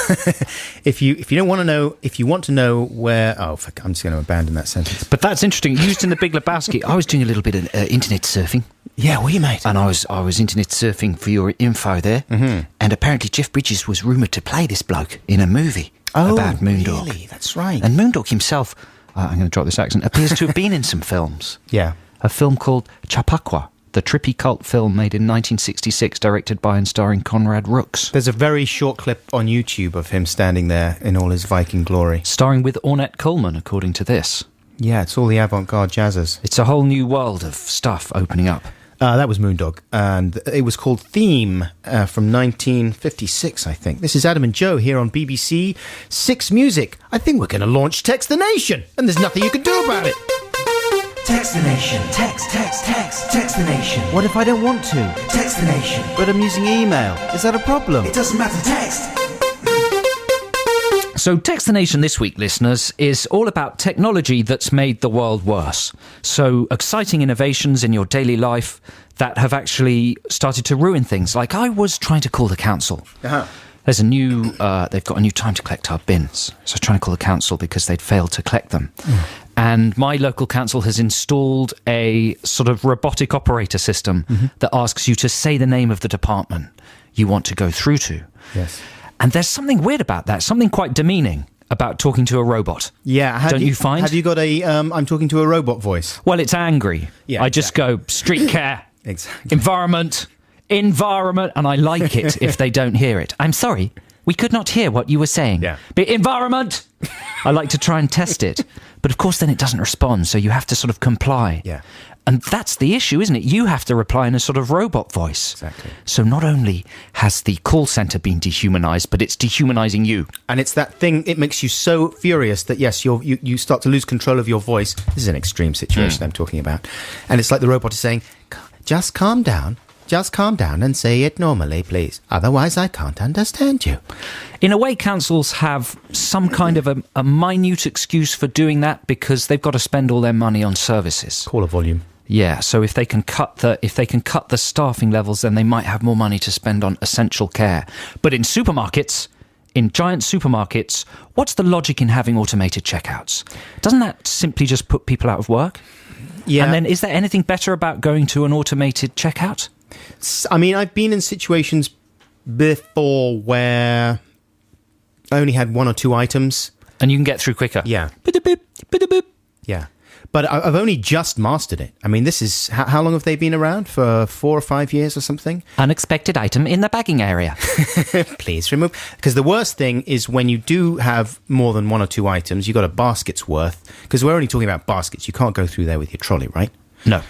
if you want to know where. Oh, fuck, I'm just going to abandon that sentence. But that's interesting. Used in The Big Lebowski. I was doing a little bit of internet surfing. Yeah, were you, mate? And I was internet surfing for your info there. Mm-hmm. And apparently Jeff Bridges was rumoured to play this bloke in a movie about Moondog. Really? That's right. And Moondog himself, I'm going to drop this accent, appears to have been in some films. Yeah. A film called Chappaqua, the trippy cult film made in 1966, directed by and starring Conrad Rooks. There's a very short clip on YouTube of him standing there in all his Viking glory. Starring with Ornette Coleman, according to this. Yeah, it's all the avant-garde jazzers. It's a whole new world of stuff opening up. That was Moondog, and it was called Theme from 1956, I think. This is Adam and Joe here on BBC Six Music. I think we're going to launch Text the Nation, and there's nothing you can do about it. Text the Nation. Text the Nation. What if I don't want to? Text the Nation. But I'm using email. Is that a problem? It doesn't matter, text. So Text the Nation this week, listeners, is all about technology that's made the world worse. So exciting innovations in your daily life that have actually started to ruin things. Like I was trying to call the council. Uh-huh. There's they've got a new time to collect our bins. So I was trying to call the council because they'd failed to collect them. And my local council has installed a sort of robotic operator system that asks you to say the name of the department you want to go through to. Yes. And there's something weird about that, something quite demeaning. about talking to a robot. Yeah. Don't you find? Have you got a I'm talking to a robot voice? Well, it's angry. Yeah, I just go, street care, Exactly. environment, and I like it if they don't hear it. I'm sorry, we could not hear what you were saying. Yeah. But environment! I like to try and test it. But of course, then it doesn't respond, so you have to sort of comply. Yeah. And that's the issue, isn't it? You have to reply in a sort of robot voice. Exactly. So not only has the call centre been dehumanised, but it's dehumanising you. And it's that thing, it makes you so furious that, yes, you start to lose control of your voice. This is an extreme situation I'm talking about. And it's like the robot is saying, just calm down. Just calm down and say it normally, please. Otherwise, I can't understand you. In a way, councils have some kind of a minute excuse for doing that because they've got to spend all their money on services. Caller volume. Yeah, so if they can cut the staffing levels, then they might have more money to spend on essential care. But in supermarkets, in giant supermarkets, what's the logic in having automated checkouts? Doesn't that simply just put people out of work? Yeah. And then is there anything better about going to an automated checkout? I mean, I've been in situations before where I only had one or two items. And you can get through quicker. Yeah. Bida-boop, bida-boop. Yeah. But I've only just mastered it. I mean, this is... How long have they been around? For 4 or 5 years or something? Unexpected item in the bagging area. Please remove... Because the worst thing is when you do have more than one or two items, you've got a basket's worth. Because we're only talking about baskets. You can't go through there with your trolley, right? No.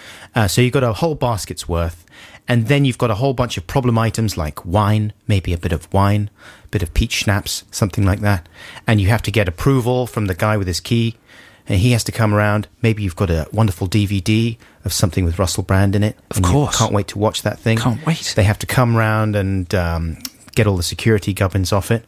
So you've got a whole basket's worth. And then you've got a whole bunch of problem items like wine, maybe a bit of wine, a bit of peach schnapps, something like that. And you have to get approval from the guy with his key. And he has to come around. Maybe you've got a wonderful DVD of something with Russell Brand in it. Of course. You can't wait to watch that thing. Can't wait. They have to come around and get all the security gubbins off it.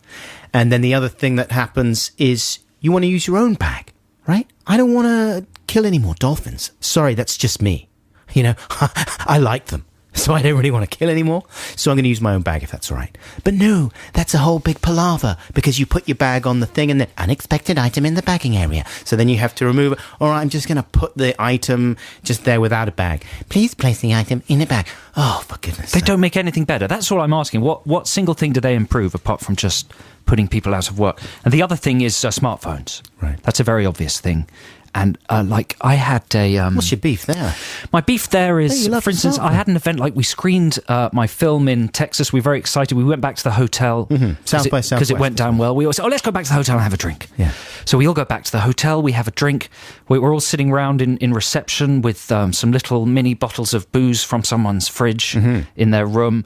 And then the other thing that happens is you want to use your own bag, right? I don't want to kill any more dolphins. Sorry, that's just me. You know, I like them. So I don't really want to kill anymore. So I'm going to use my own bag if that's all right. But no, that's a whole big palaver because you put your bag on the thing and then unexpected item in the bagging area. So then you have to remove it. All right, I'm just going to put the item just there without a bag. Please place the item in a bag. Oh, for goodness They sake. don't make anything better. That's all I'm asking. What single thing do they improve apart from just putting people out of work? And the other thing is smartphones. Right. That's a very obvious thing. And I had a... What's your beef there? My beef there Hey, is, you love for instance, the I had an event, like we screened my film in Texas. We were very excited. We went back to the hotel. South by Because Southwest. it went down well. We all said, let's go back to the hotel and have a drink. Yeah. So we all go back to the hotel. We have a drink. We're all sitting around in reception with some little mini bottles of booze from someone's fridge in their room.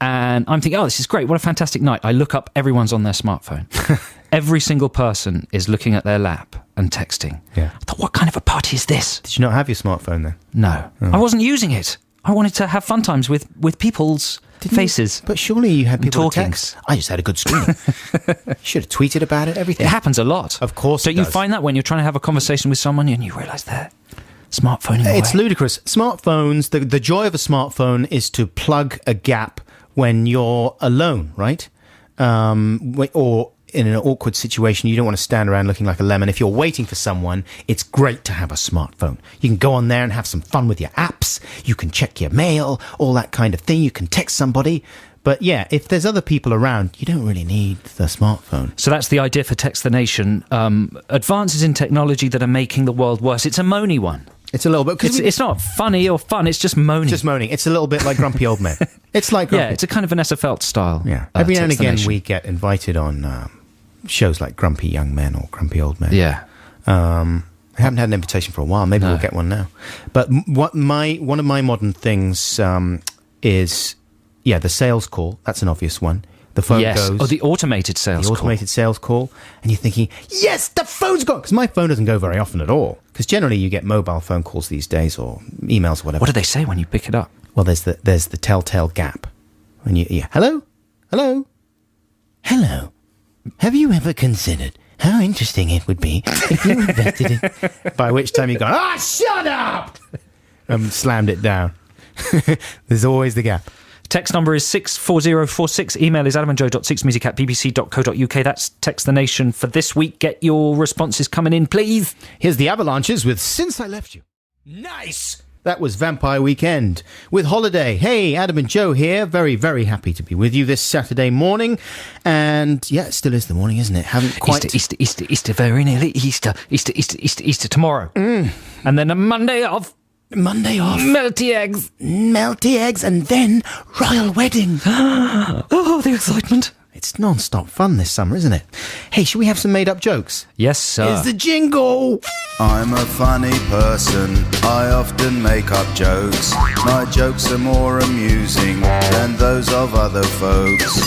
And I'm thinking, oh, this is great. What a fantastic night. I look up, everyone's on their smartphone. Every single person is looking at their lap and texting. Yeah. I thought, what kind of a party is this? Did you not have your smartphone then? No. I wasn't using it. I wanted to have fun times with people's faces. But surely you had people to talking. text. I just had a good screen. You should have tweeted about it, everything. It happens a lot. Of course Don't it you does. find that when you're trying to have a conversation with someone and you realise they're smartphoning away? It's ludicrous. Smartphones, the joy of a smartphone is to plug a gap when you're alone, right? Or in an awkward situation, you don't want to stand around looking like a lemon. If you're waiting for someone, it's great to have a smartphone. You can go on there and have some fun with your apps. You can check your mail, all that kind of thing. You can text somebody. But yeah, if there's other people around, you don't really need the smartphone. So that's the idea for Text the Nation. Advances in technology that are making the world worse. It's a moany one. It's a little bit... It's not funny or fun, it's just moaning. just moaning. It's a little bit like Grumpy Old Men. It's like Grumpy. Yeah, it's a kind of Vanessa Feltz style. Yeah. Every now and Text the again, Nation. we get invited on shows like Grumpy Young Men or Grumpy Old Men. Yeah. I haven't had an invitation for a while. Maybe No. we'll get one now. But one of my modern things is the sales call. That's an obvious one. The phone Yes. goes. Oh, the automated sales the call. automated sales call, and you're thinking, yes, the phone's gone, because my phone doesn't go very often at all. Because generally, you get mobile phone calls these days or emails or whatever. What do they say when you pick it up? Well, there's the telltale gap. When hello. Have you ever considered how interesting it would be if you invested in... By which time you go, shut up! Slammed it down. There's always the gap. Text number is 64046. Email is adamandjoe.6music@bbc.co.uk. That's Text the Nation for this week. Get your responses coming in, please. Here's the Avalanches with Since I Left You. Nice! That was Vampire Weekend with Holiday. Hey, Adam and Joe here. Very, very happy to be with you this Saturday morning. And yeah, it still is the morning, isn't it? Haven't quite... Easter, very nearly Easter tomorrow. And then a Monday off. Melty eggs, and then royal wedding. Oh, the excitement. It's non-stop fun this summer, isn't it? Hey, should we have some made-up jokes? Yes, sir. Here's the jingle. I'm a funny person, I often make up jokes. My jokes are more amusing than those of other folks.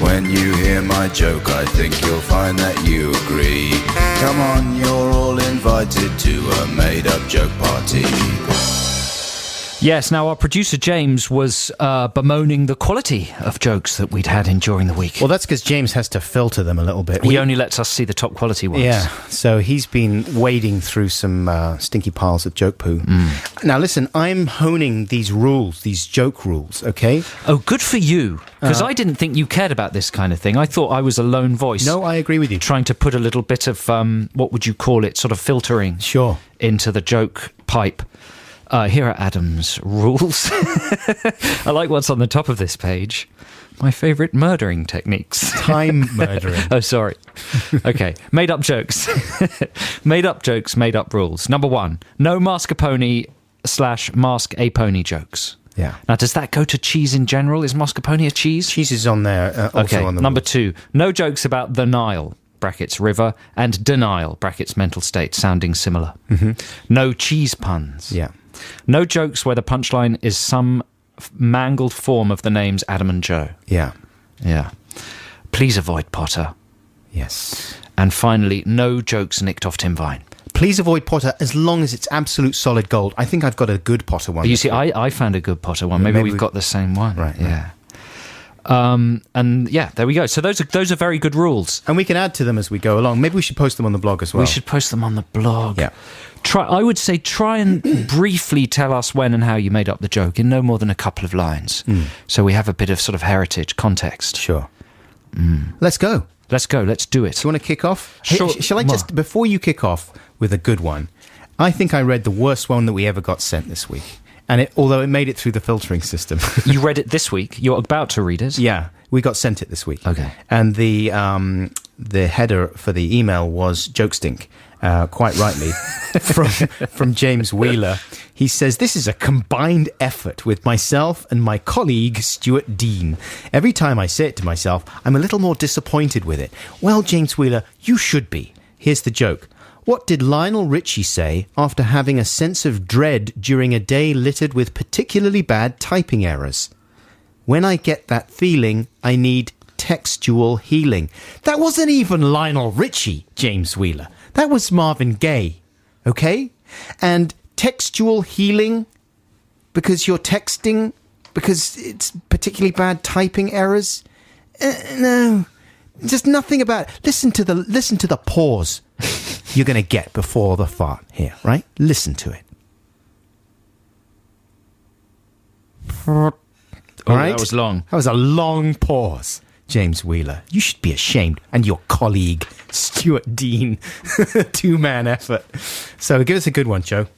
When you hear my joke, I think you'll find that you agree. Come on, you're all invited to a made-up joke party. Yes, now our producer James was bemoaning the quality of jokes that we'd had in during the week. Well, that's because James has to filter them a little bit. He only lets us see the top quality ones. Yeah, so he's been wading through some stinky piles of joke poo. Now, listen, I'm honing these rules, these joke rules, okay? Oh, good for you, because I didn't think you cared about this kind of thing. I thought I was a lone voice. No, I agree with you. Trying to put a little bit of, what would you call it, sort of filtering Sure. into the joke pipe. Here are Adam's rules. I like what's on the top of this page. My favourite murdering techniques. Time murdering. Oh, sorry. Okay, made up jokes. Made up jokes, made up rules. Number 1, no mascarpone/mask a pony jokes. Yeah. Now, does that go to cheese in general? Is mascarpone a cheese? Cheese is on there, also Okay, on the number rules. 2, no jokes about the Nile, brackets river, and denial, brackets mental state, sounding similar. No cheese puns. Yeah. No jokes where the punchline is some mangled form of the names Adam and Joe. Yeah. Yeah. Please avoid Potter. Yes. And finally, no jokes nicked off Tim Vine. Please avoid Potter as long as it's absolute solid gold. I think I've got a good Potter one. You see, I found a good Potter one. Maybe we've got the same one. Right. Yeah. And yeah, there we go. So those are very good rules. And we can add to them as we go along. Maybe we should post them on the blog as well. We should post them on the blog. Yeah. I would say try and briefly tell us when and how you made up the joke in no more than a couple of lines. So we have a bit of sort of heritage context. Sure. Let's go. Let's go. Let's do it. Do you want to kick off? Sure. Hey, shall I just, before you kick off with a good one, I think I read the worst one that we ever got sent this week. And although it made it through the filtering system. You read it this week. You're about to read it. Yeah, we got sent it this week. Okay. And the header for the email was joke stink, quite rightly, from James Wheeler. He says, this is a combined effort with myself and my colleague, Stuart Dean. Every time I say it to myself, I'm a little more disappointed with it. Well, James Wheeler, you should be. Here's the joke. What did Lionel Richie say after having a sense of dread during a day littered with particularly bad typing errors? When I get that feeling, I need textual healing. That wasn't even Lionel Richie, James Wheeler. That was Marvin Gaye, okay? And textual healing, because you're texting, because it's particularly bad typing errors? No, just nothing about it. Listen to the pause you're going to get before the fart here, right? Listen to it. All right? That was long. That was a long pause, James Wheeler. You should be ashamed. And your colleague, Stuart Dean. Two-man effort. So give us a good one, Joe.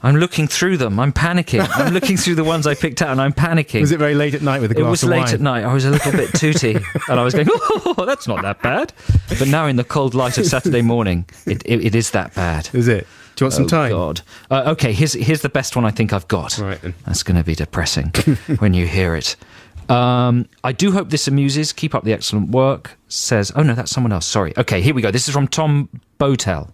I'm looking through them. I'm panicking. I'm looking through the ones I picked out and I'm panicking. Was it very late at night with a glass of wine? It was late at night. I was a little bit tooty and I was going, oh, that's not that bad. But now in the cold light of Saturday morning, it is that bad. Is it? Do you want some time? Oh, God. Okay, here's the best one I think I've got. All right, then. That's going to be depressing when you hear it. I do hope this amuses. Keep up the excellent work. Says, oh no, that's someone else. Sorry. Okay, here we go. This is from Tom Botel.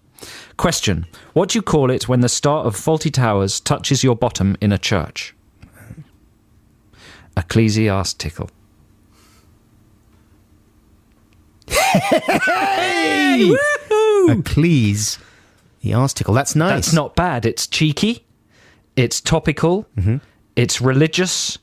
Question. What do you call it when the start of Fawlty Towers touches your bottom in a church? Ecclesiastical. Hey! Ecclesiastical. That's nice. That's not bad. It's cheeky. It's topical. It's religious.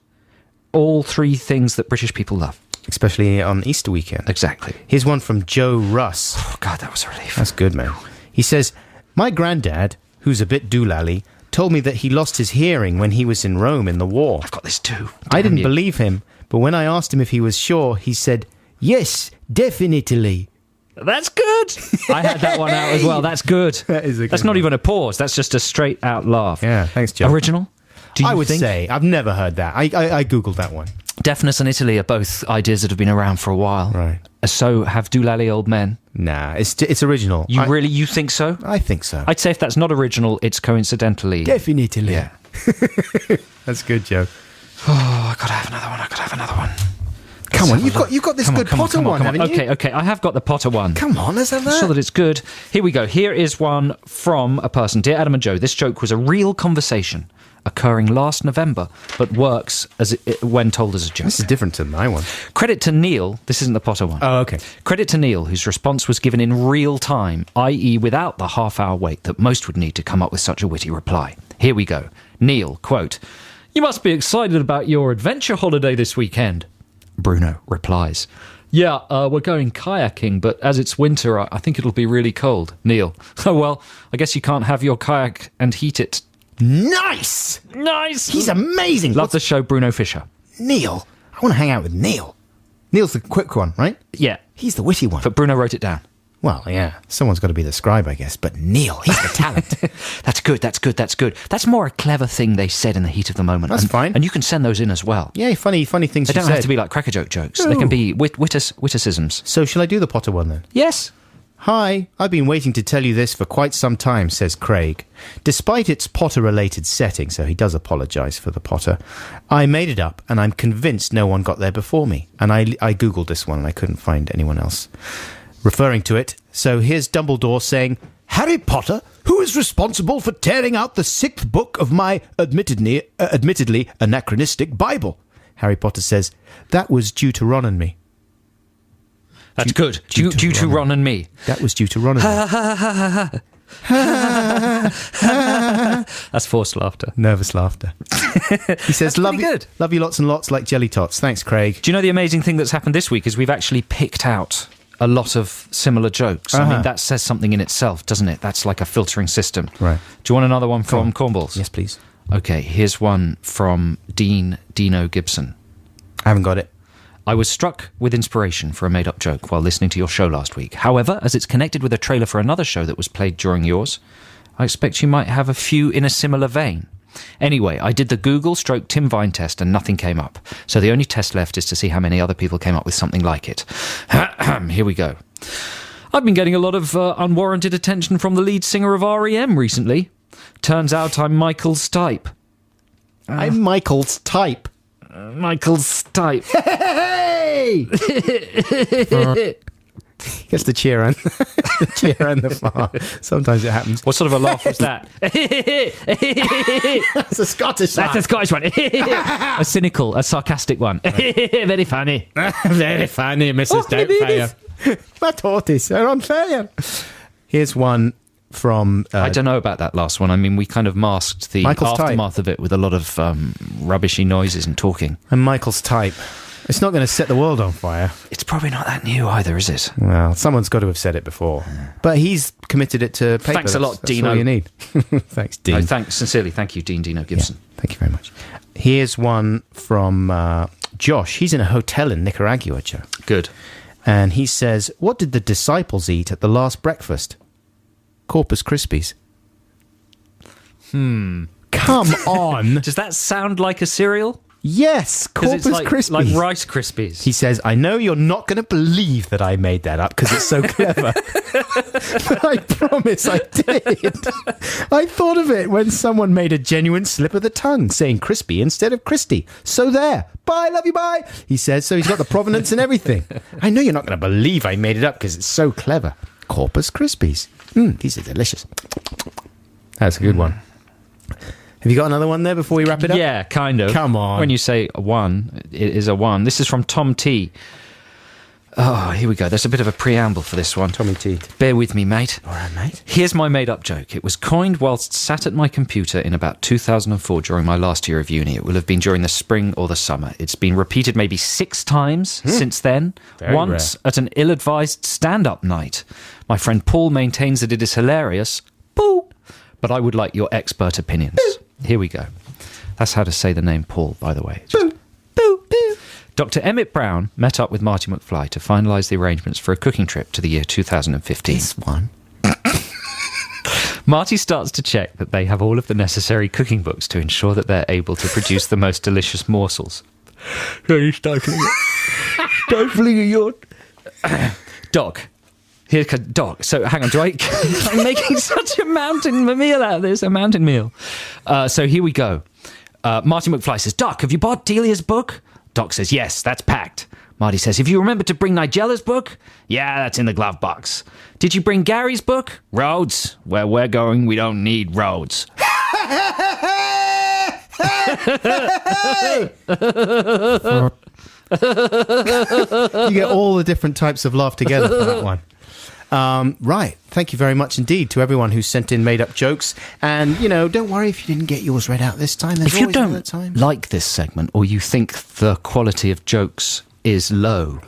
All three things that British people love. Especially on Easter weekend. Exactly. Here's one from Joe Russ. Oh, God, that was a relief. That's good, man. He says, my granddad, who's a bit doolally, told me that he lost his hearing when he was in Rome in the war. I've got this too. I didn't believe him, but when I asked him if he was sure, he said, yes, definitely. That's good. I had that one out as well. That's good. That is a good That's not one. even a pause. That's just a straight out laugh. Yeah, thanks, Joe. Original. Do you I would think say. I've never heard that. I Googled that one. Deafness and Italy are both ideas that have been around for a while. Right. So have Doolally Old Men. Nah, it's original. You think so? I think so. I'd say if that's not original, it's coincidentally. Definitely. Yeah. That's good, Joe. Oh, I gotta have another one. Come on, you've got this good Potter one, haven't you? Okay, I have got the Potter one. Come on, let's have that. So that it's good. Here we go. Here is one from a person. Dear Adam and Joe, this joke was a real conversation occurring last November, but works as when told as a joke. This is different to my one. Credit to Neil. This isn't the Potter one. Oh, okay. Credit to Neil, whose response was given in real time, i.e. without the half-hour wait that most would need to come up with such a witty reply. Here we go. Neil, quote, "You must be excited about your adventure holiday this weekend." Bruno replies, "Yeah, we're going kayaking, but as it's winter, I think it'll be really cold." Neil, "Oh, well, I guess you can't have your kayak and heat it." Nice! Nice! He's amazing. Love the show, Bruno Fisher. Neil. I want to hang out with Neil. Neil's the quick one, right? Yeah, He's the witty one. but Bruno wrote it down. Well, yeah. Someone's got to be the scribe, I guess. But Neil, he's the talent. That's good. That's more a clever thing they said in the heat of the moment. That's fine. And you can send those in as well. Yeah, funny things They you don't said. have to be like cracker joke jokes. They can be witticisms. So shall I do the Potter one then? Yes. Hi, I've been waiting to tell you this for quite some time, says Craig. Despite its Potter-related setting, so he does apologise for the Potter, I made it up and I'm convinced no one got there before me. And I Googled this one and I couldn't find anyone else referring to it. So here's Dumbledore saying, Harry Potter, who is responsible for tearing out the 6th book of my admittedly anachronistic Bible? Harry Potter says, that was Deuteronomy. That's good. Due to Ron and me. That was Deuteronomy. That's forced laughter. Nervous laughter. He says, love you lots and lots like jelly tots. Thanks, Craig. Do you know the amazing thing that's happened this week is we've actually picked out a lot of similar jokes. I mean, that says something in itself, doesn't it? That's like a filtering system. Right. Do you want another one from Cornballs? Yes, please. Okay, here's one from Dino Gibson. I haven't got it. I was struck with inspiration for a made-up joke while listening to your show last week. However, as it's connected with a trailer for another show that was played during yours, I expect you might have a few in a similar vein. Anyway, I did the Google/Tim Vine test and nothing came up. So the only test left is to see how many other people came up with something like it. Here we go. I've been getting a lot of unwarranted attention from the lead singer of R.E.M. recently. Turns out I'm Michael's type. I'm Michael's type. Michael's type. Hey! Gets the cheer and the far. Sometimes it happens. What sort of a laugh was that? That's a Scottish laugh. That's a Scottish one. A cynical, a sarcastic one. Very funny. Very funny, Mrs. Doubtfire. My tortoise are on fire. Here's one from... I don't know about that last one. I mean, we kind of masked the Michael's aftermath of it with a lot of rubbishy noises and talking. And Michael's type. It's not going to set the world on fire. It's probably not that new either, is it? Well, someone's got to have said it before. But he's committed it to paper. Thanks a lot, That's Dino. all you need. Thanks, Dean. No, thanks, sincerely. Thank you, Dino Gibson. Yeah, thank you very much. Here's one from Josh. He's in a hotel in Nicaragua, Joe. Good. And he says, what did the disciples eat at the last breakfast? Corpus Krispies. Come on. Does that sound like a cereal? Yes, Corpus It's Krispies. like Rice Krispies. He says, I know you're not going to believe that I made that up because it's so clever. But I promise I did. I thought of it when someone made a genuine slip of the tongue, saying crispy instead of Christy. So there. Bye, love you, bye. He says, so he's got the provenance and everything. I know you're not going to believe I made it up because it's so clever. Corpus Krispies. These are delicious. That's a good one. Have you got another one there before we wrap it up? Yeah, kind of. Come on. When you say a one, it is a one. This is from Tom T. Oh, here we go. There's a bit of a preamble for this one. Tommy T. Bear with me, mate. All right, mate. Here's my made-up joke. It was coined whilst sat at my computer in about 2004 during my last year of uni. It will have been during the spring or the summer. It's been repeated maybe 6 times since then. Very Once at an ill-advised stand-up night. My friend Paul maintains that it is hilarious. Paul! But I would like your expert opinions. Here we go. That's how to say the name Paul, by the way. Dr. Emmett Brown met up with Marty McFly to finalise the arrangements for a cooking trip to the year 2015. This one. Marty starts to check that they have all of the necessary cooking books to ensure that they're able to produce the most delicious morsels. Stifling a yawn. Doc. Here, Doc. So, hang on. I'm making such a meal out of this. A mountain meal. So, here we go. Marty McFly says, Doc, have you bought Delia's book? Doc says, yes, that's packed. Marty says, have you remembered to bring Nigella's book? Yeah, that's in the glove box. Did you bring Gary's book? Roads. Where we're going, we don't need roads. You get all the different types of laugh together for that one. Right. Thank you very much indeed to everyone who sent in made-up jokes. And, don't worry if you didn't get yours read out this time. There's if you always another don't time. like this segment, or you think the quality of jokes is low,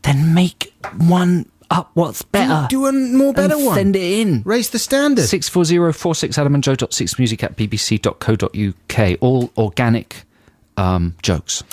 then make one up what's better. Do a more better and one. Send it in. Raise the standard. 640-46adamandjoe.6music@bbc.co.uk. All organic jokes.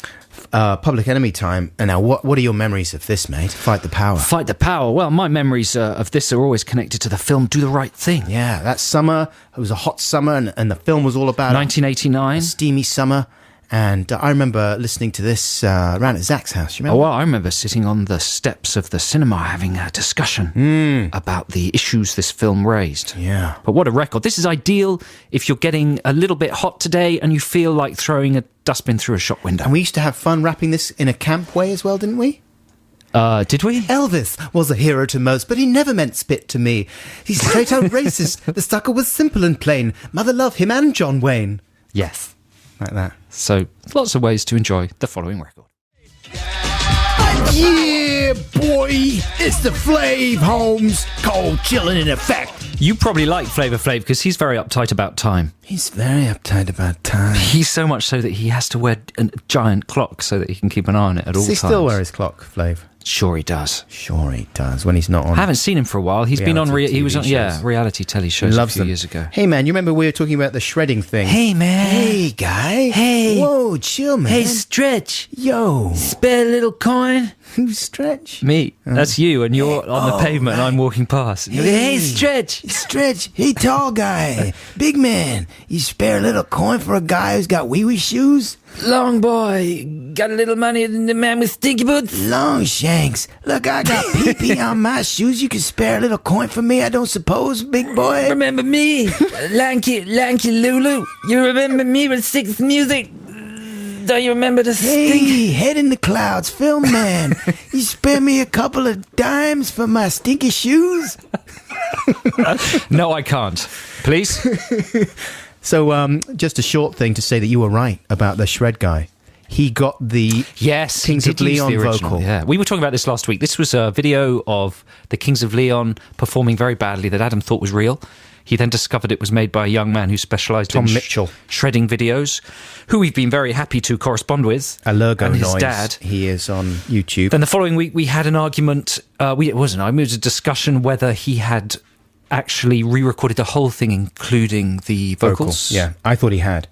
Public Enemy time. And now, what are your memories of this, mate? Fight the Power. Fight the Power. Well, my memories of this are always connected to the film Do the Right Thing. Yeah, that summer, it was a hot summer, and the film was all about 1989. A steamy summer. And I remember listening to this around at Zach's house. You remember? Oh, well, I remember sitting on the steps of the cinema having a discussion about the issues this film raised. Yeah. But what a record. This is ideal if you're getting a little bit hot today and you feel like throwing a dustbin through a shop window. And we used to have fun wrapping this in a camp way as well, didn't we? Did we? Elvis was a hero to most, but he never meant spit to me. He's straight out racist. The sucker was simple and plain. Mother loved him and John Wayne. Yes. Like that. So, lots of ways to enjoy the following record. Yeah, boy, it's the Flav Holmes, cold chilling in effect. You probably like Flavor Flav because he's very uptight about time. He's very uptight about time. He's so much so that he has to wear a giant clock so that he can keep an eye on it at all Does he times. still wear his clock, Flav? Sure he does. Sure he does, when he's not on. I haven't seen him for a while. He's been on Reality he was on TV shows. reality telly shows Loves a few them. years ago. Hey, man, you remember we were talking about the shredding thing? Hey man. Hey, guy. Hey. Whoa, chill, man. Stretch. Yo. Spare a little coin. Who's Stretch? Me. That's you, and you're on the pavement and I'm walking past. Hey, Stretch. Stretch. Hey, tall guy. Big man. You spare a little coin for a guy who's got wee-wee shoes? Long boy. Got a little money than the man with stinky boots? Long shanks. Look, I got pee-pee on my shoes. You can spare a little coin for me, I don't suppose, big boy? Remember me? Lanky Lulu. You remember me with Sixth Music? Don't you remember the Hey, head in the clouds, film man. You spare me a couple of dimes for my stinky shoes? No, I can't. Please? So, just a short thing to say that you were right about the shred guy. He got the Yes, Kings he of did use Leon the original, vocal. Yeah, we were talking about this last week. This was a video of the Kings of Leon performing very badly that Adam thought was real. He then discovered it was made by a young man who specialised in Tom Mitchell. shredding videos, who we've been very happy to correspond with. Allergo and his Noise. dad. He is on YouTube. Then the following week we had an argument. It was a discussion whether he had actually re-recorded the whole thing, including the vocals. Yeah, I thought he had.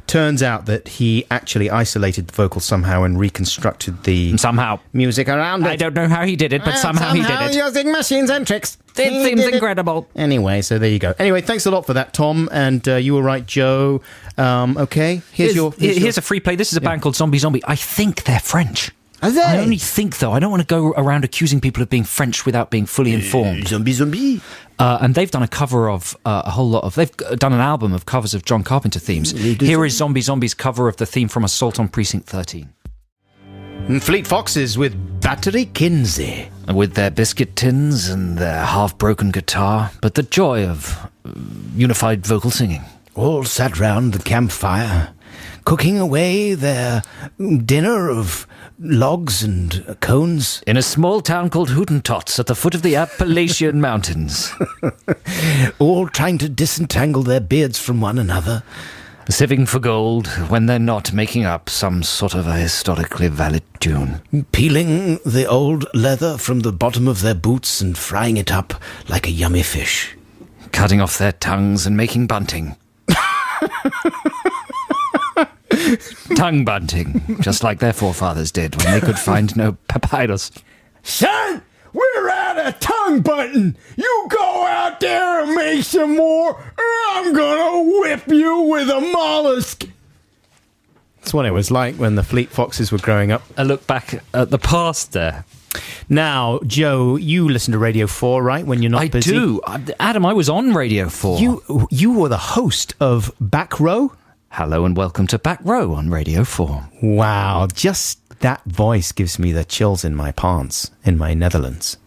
Turns out that he actually isolated the vocals somehow and reconstructed the Somehow. music around it. I don't know how he did it, but somehow he did it. using machines and tricks. It He seems did it. incredible. Anyway, so there you go. Anyway, thanks a lot for that, Tom. And you were right, Joe. Okay, here's a free play. This is a band called Zombie Zombie. I think they're French. Are they? I only think, though. I don't want to go around accusing people of being French without being fully informed. Zombie. And they've done a cover of a whole lot of... They've done an album of covers of John Carpenter themes. Here is Zombie Zombie's cover of the theme from Assault on Precinct 13. And Fleet Foxes with Battery Kinsey. With their biscuit tins and their half-broken guitar, but the joy of unified vocal singing. All sat round the campfire, cooking away their dinner of logs and cones. In a small town called Hootentots at the foot of the Appalachian Mountains. All trying to disentangle their beards from one another. Sieving for gold when they're not making up some sort of a historically valid tune. Peeling the old leather from the bottom of their boots and frying it up like a yummy fish. Cutting off their tongues and making bunting. Tongue bunting, just like their forefathers did when they could find no papyrus. Son, we're out of tongue button. You go out there and make some more, or I'm gonna whip you with a mollusk. That's what it was like when the Fleet Foxes were growing up. A look back at the past there. Now, Joe, you listen to Radio 4, right, when you're not busy? I do. Adam, I was on Radio 4. You were the host of Back Row? Hello and welcome to Back Row on Radio 4. Wow, just that voice gives me the chills in my pants in my Netherlands.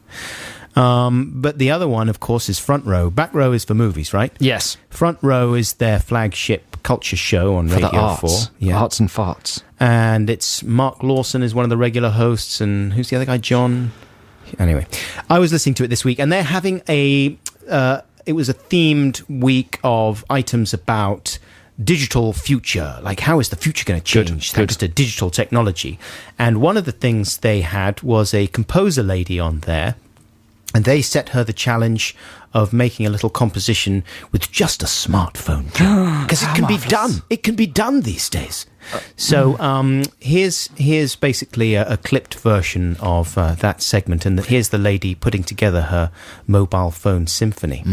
But the other one, of course, is Front Row. Back Row is for movies, right? Yes. Front Row is their flagship culture show on For Radio the arts. 4. Yeah. Arts and farts. And it's Mark Lawson is one of the regular hosts, and who's the other guy? John? Anyway, I was listening to it this week, and they're having it was a themed week of items about digital future, like how is the future going to change thanks to digital technology. And one of the things they had was a composer lady on there, and they set her the challenge of making a little composition with just a smartphone, because it can be done. It can be done these days. So here's basically a clipped version of that segment, and here's the lady putting together her mobile phone symphony.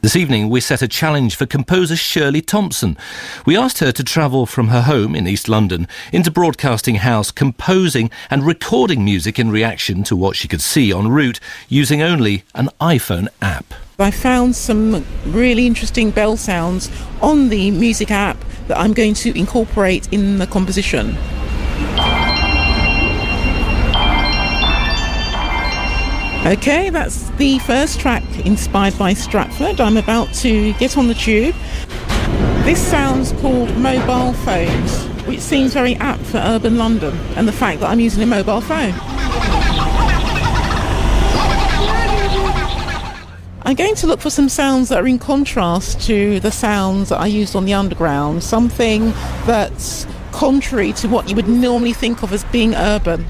This evening, we set a challenge for composer Shirley Thompson. We asked her to travel from her home in East London into Broadcasting House, composing and recording music in reaction to what she could see en route, using only an iPhone app. I found some really interesting bell sounds on the music app that I'm going to incorporate in the composition. Okay, that's the first track inspired by Stratford. I'm about to get on the tube. This sound's called Mobile Phones, which seems very apt for urban London and the fact that I'm using a mobile phone. I'm going to look for some sounds that are in contrast to the sounds that I used on the Underground, something that's contrary to what you would normally think of as being urban.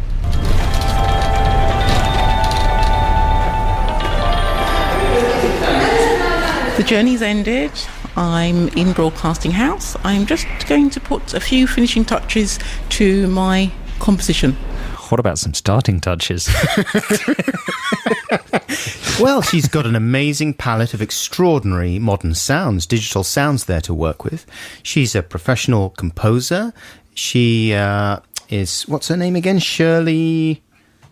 The journey's ended. I'm in Broadcasting House. I'm just going to put a few finishing touches to my composition. What about some starting touches? Well, she's got an amazing palette of extraordinary modern sounds, digital sounds there to work with. She's a professional composer. She is, what's her name again? Shirley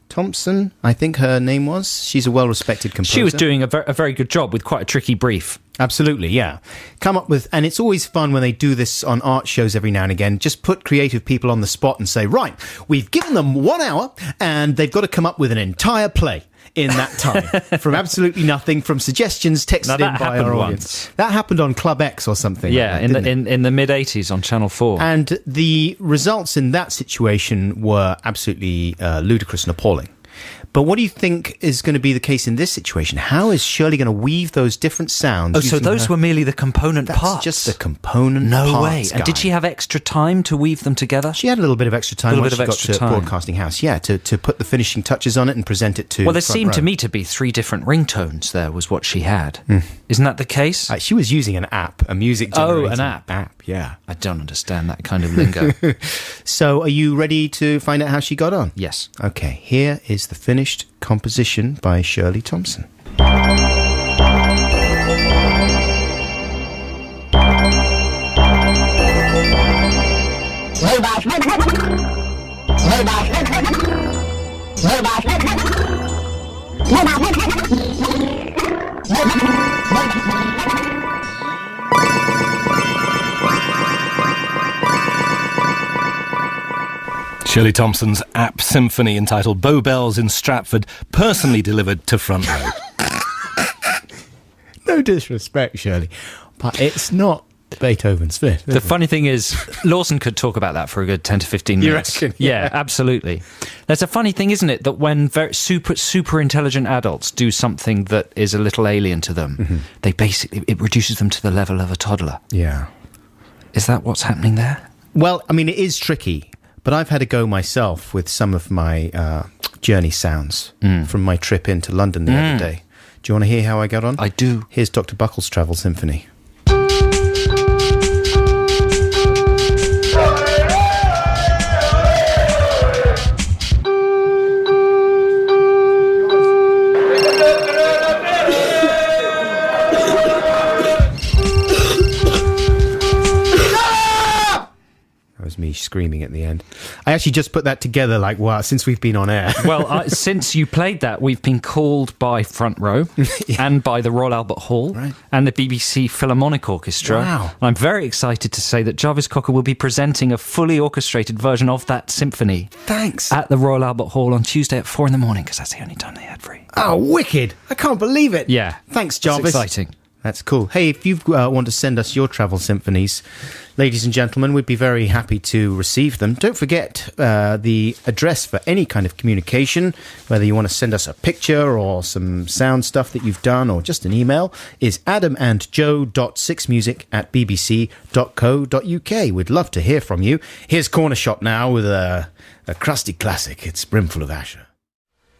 Thompson, I think her name was. She's a well-respected composer. She was doing a very good job with quite a tricky brief. Absolutely, yeah. Come up with, and it's always fun when they do this on art shows every now and again, just put creative people on the spot and say, right, we've given them 1 hour and they've got to come up with an entire play in that time from absolutely nothing, from suggestions texted in by our audience. That happened on Club X or something. Yeah, like that, in the mid-'80s on Channel 4. And the results in that situation were absolutely ludicrous and appalling. But what do you think is going to be the case in this situation? How is Shirley going to weave those different sounds? Oh, so those were merely the component parts? Just the component parts. No way. And did she have extra time to weave them together? She had a little bit of extra time when she got to Broadcasting House, yeah, to put the finishing touches on it and present it to. Well, there seemed to me to be 3 different ringtones there was what she had. Isn't that the case? She was using an app, a music generator. Oh, an app, yeah. I don't understand that kind of lingo. So are you ready to find out how she got on? Yes. Okay, here is the finished composition by Shirley Thompson. Shirley Thompson's app symphony entitled Bow Bells in Stratford, personally delivered to Front Row. No disrespect, Shirley, but it's not Beethoven's Fifth. The funny thing is, Lawson could talk about that for a good 10 to 15 minutes. You reckon? Yeah, absolutely. There's a funny thing, isn't it, that when very super intelligent adults do something that is a little alien to them, they basically, it reduces them to the level of a toddler. Yeah. Is that what's happening there? Well, I mean, it is tricky. But I've had a go myself with some of my journey sounds from my trip into London the other day. Do you want to hear how I got on? I do. Here's Dr. Buckle's Travel Symphony. was me screaming at the end. I actually just put that together like, wow, since we've been on air. Well, since you played that, we've been called by Front Row and by the Royal Albert Hall and the BBC Philharmonic Orchestra. Wow. And I'm very excited to say that Jarvis Cocker will be presenting a fully orchestrated version of that symphony. Thanks. At the Royal Albert Hall on Tuesday at 4 a.m, because that's the only time they had free. Oh, wicked. I can't believe it. Yeah. Thanks, Jarvis. It's exciting. That's cool. Hey, if you want to send us your travel symphonies, ladies and gentlemen, we'd be very happy to receive them. Don't forget the address for any kind of communication, whether you want to send us a picture or some sound stuff that you've done or just an email, is adamandjoe.6music@bbc.co.uk. We'd love to hear from you. Here's Corner Shop now with a crusty classic. It's Brimful of Asher.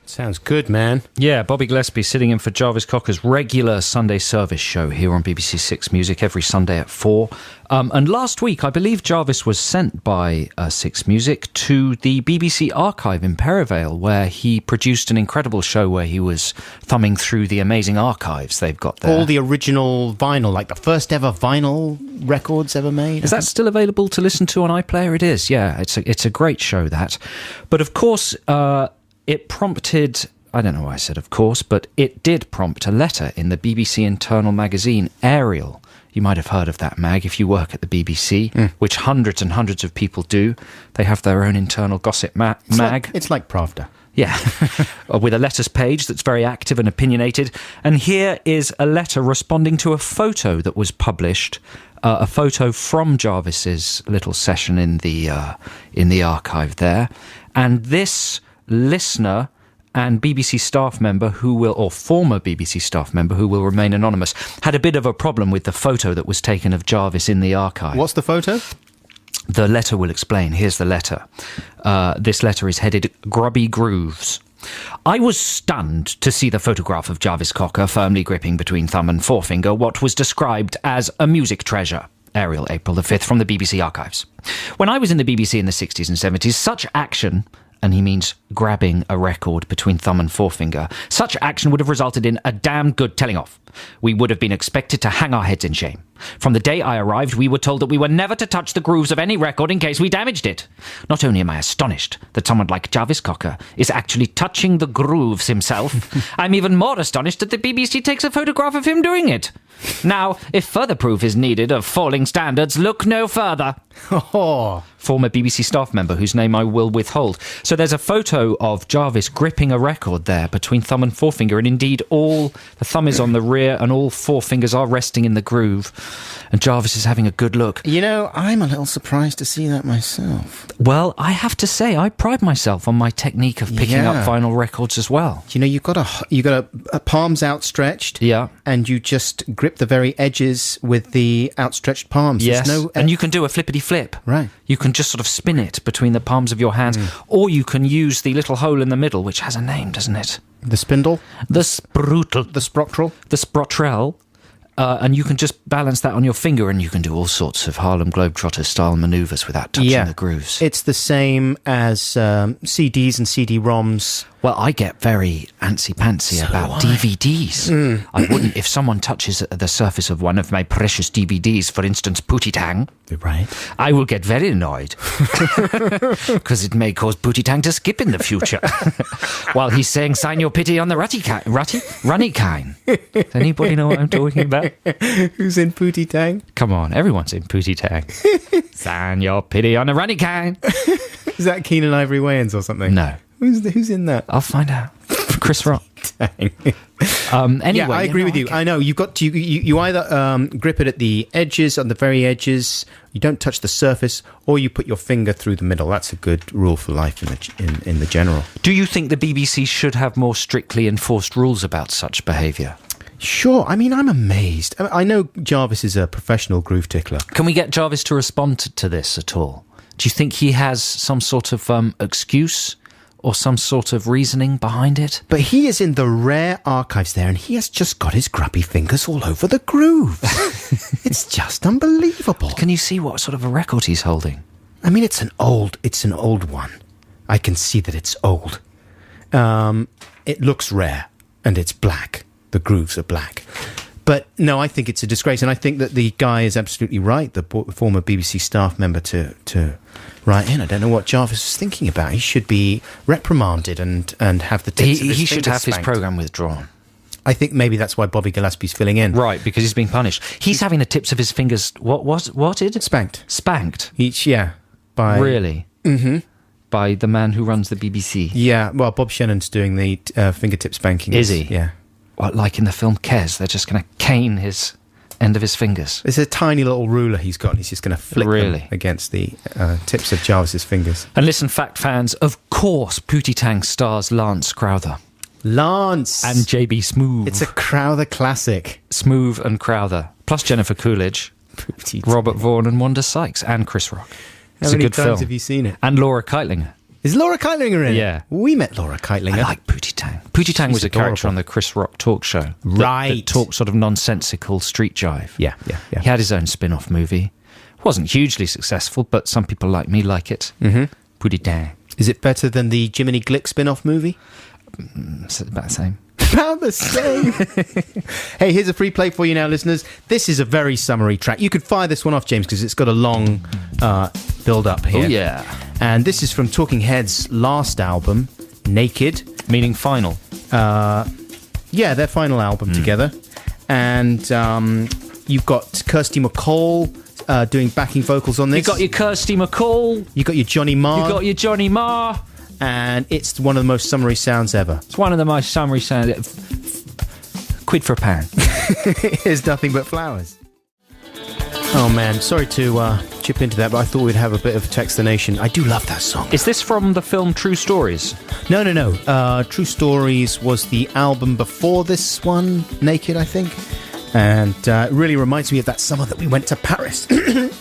Sounds good, man. Yeah, Bobby Gillespie sitting in for Jarvis Cocker's regular Sunday service show here on BBC Six Music every Sunday at 4. And last week, I believe Jarvis was sent by Six Music to the BBC archive in Perivale, where he produced an incredible show where he was thumbing through the amazing archives they've got there. All the original vinyl, like the first ever vinyl records ever made. Is that still available to listen to on iPlayer? It is, yeah. It's a great show, that. But of course... it prompted, I don't know why I said of course, but it did prompt a letter in the BBC internal magazine, Ariel. You might have heard of that mag if you work at the BBC, which hundreds and hundreds of people do. They have their own internal gossip mag. It's like Pravda. Yeah, with a letters page that's very active and opinionated. And here is a letter responding to a photo that was published, a photo from Jarvis's little session in the archive there. And this... listener and BBC staff member former BBC staff member who will remain anonymous, had a bit of a problem with the photo that was taken of Jarvis in the archive. What's the photo? The letter will explain. Here's the letter. This letter is headed Grubby Grooves. I was stunned to see the photograph of Jarvis Cocker firmly gripping between thumb and forefinger what was described as a music treasure. Ariel, April the 5th, from the BBC archives. When I was in the BBC in the 60s and 70s, such action... and he means grabbing a record between thumb and forefinger, such action would have resulted in a damn good telling off. We would have been expected to hang our heads in shame. From the day I arrived, we were told that we were never to touch the grooves of any record in case we damaged it. Not only am I astonished that someone like Jarvis Cocker is actually touching the grooves himself, I'm even more astonished that the BBC takes a photograph of him doing it. Now, if further proof is needed of falling standards, look no further. Oh. Former BBC staff member whose name I will withhold. So there's a photo of Jarvis gripping a record there between thumb and forefinger, and indeed all the thumb is on the rear and all four fingers are resting in the groove, and Jarvis is having a good look. You know, I'm a little surprised to see that myself. Well, I have to say, I pride myself on my technique of picking up vinyl records as well. You know, you've got a palms outstretched, and you just grip the very edges with the outstretched palms. Yes, and you can do a flippity flip. Right. You can just sort of spin it between the palms of your hands, or you can use the little hole in the middle, which has a name, doesn't it? The spindle? The sprutel. The sprottrel? The sprotrel. And you can just balance that on your finger, and you can do all sorts of Harlem Globetrotter-style manoeuvres without touching the grooves. It's the same as CDs and CD-ROMs. Well, I get very antsy-pantsy about DVDs. I wouldn't, if someone touches the surface of one of my precious DVDs, for instance, Pootie Tang, right, I will get very annoyed. Because it may cause Pootie Tang to skip in the future. While he's saying, sign your pity on the runny kind. Does anybody know what I'm talking about? Who's in Pootie Tang? Come on, everyone's in Pootie Tang. Sign your pity on the runny kind. Is that Keenan Ivory Wayans or something? No. Who's in that? I'll find out. Chris Rock. Anyway, yeah, I agree with you. I know you've got to you either grip it at the edges, on the very edges. You don't touch the surface, or you put your finger through the middle. That's a good rule for life in the general. Do you think the BBC should have more strictly enforced rules about such behaviour? Sure. I mean, I'm amazed. I know Jarvis is a professional groove tickler. Can we get Jarvis to respond to this at all? Do you think he has some sort of excuse or some sort of reasoning behind it? But he is in the rare archives there, and he has just got his grubby fingers all over the grooves. It's just unbelievable. Can you see what sort of a record he's holding? I mean, it's an old one. I can see that it's old. It looks rare, and it's black. The grooves are black. But no, I think it's a disgrace, and I think that the guy is absolutely right, the former BBC staff member, to right in. I don't know what Jarvis was thinking about. He should be reprimanded and have the tips of his He should fingers have his spanked. programme withdrawn. I think maybe that's why Bobby Gillespie's filling in. Right, because he's being punished. He's having the tips of his fingers... What? Spanked. Spanked? By... Really? Mm-hmm. By the man who runs the BBC? Yeah, well, Bob Shannon's doing the fingertip spanking. Is he? Yeah. What, like in the film Kes, they're just going to cane his end of his fingers. It's a tiny little ruler he's got, and he's just going to flick them against the tips of Jarvis's fingers. And listen, fact fans, of course Pootie Tang stars Lance Crowther. Lance! And JB Smoove. It's a Crowther classic. Smoove and Crowther. Plus Jennifer Coolidge, Robert Vaughn and Wanda Sykes, and Chris Rock. It's How many a good times film. have you seen it? And Laura Keitlinger. Is Laura Keitlinger in it? Yeah. We met Laura Keitlinger. I like Pootie Tang. Pootie Tang was a character on the Chris Rock talk show. That talked sort of nonsensical street jive. Yeah. He had his own spin-off movie. Wasn't hugely successful, but some people like me like it. Mm-hmm. Pootie Tang. Is it better than the Jiminy Glick spin-off movie? It's about the same. About the same. Hey, here's a free play for you now, listeners. This is a very summery track. You could fire this one off, James, because it's got a long build-up here. Oh, yeah. And this is from Talking Heads' last album, Naked. Meaning final. Yeah, their final album together. And you've got Kirsty MacColl doing backing vocals on this. You got your Kirsty MacColl. You got your Johnny Marr. You got your Johnny Marr. And it's one of the most summery sounds ever. It's one of the most summery sounds. Quid for a pound. Here's Nothing But Flowers. Oh man, sorry to chip into that, but I thought we'd have a bit of Text the Nation. I do love that song. Is this from the film True Stories? No. True Stories was the album before this one, Naked, I think. And it really reminds me of that summer that we went to Paris.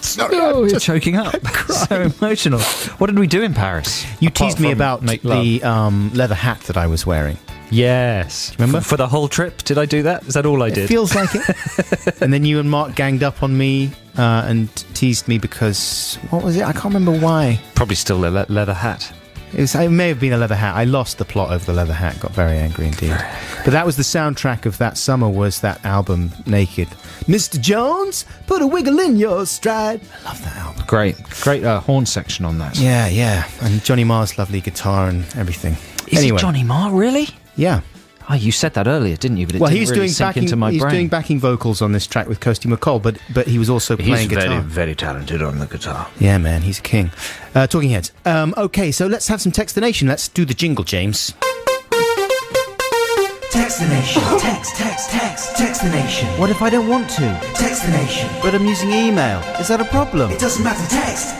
Sorry, Oh, you're choking up. So emotional. What did we do in Paris? You Apart teased me from about make love. the leather hat that I was wearing. Yes. Remember? For the whole trip? Did I do that? Is that all I did? It feels like it. And then you and Mark ganged up on me and teased me because... What was it? I can't remember why. Probably still a leather hat. It may have been a leather hat. I lost the plot over the leather hat. Got very angry indeed. But that was the soundtrack of that summer, was that album, Naked. Mr. Jones, put a wiggle in your stride. I love that album. Great horn section on that. Yeah. And Johnny Marr's lovely guitar and everything. Is it Johnny Marr, really? Yeah. Oh, you said that earlier, didn't you? But it didn't really sink into my brain. He's doing backing vocals on this track with Kirsty MacColl, but he was also playing guitar. He's very talented on the guitar. Yeah, man, he's a king. Talking Heads. Okay, so let's have some Text the Nation. Let's do the jingle, James. Text the Nation. Text the Nation. What if I don't want to? Text the Nation. But I'm using email. Is that a problem? It doesn't matter, text.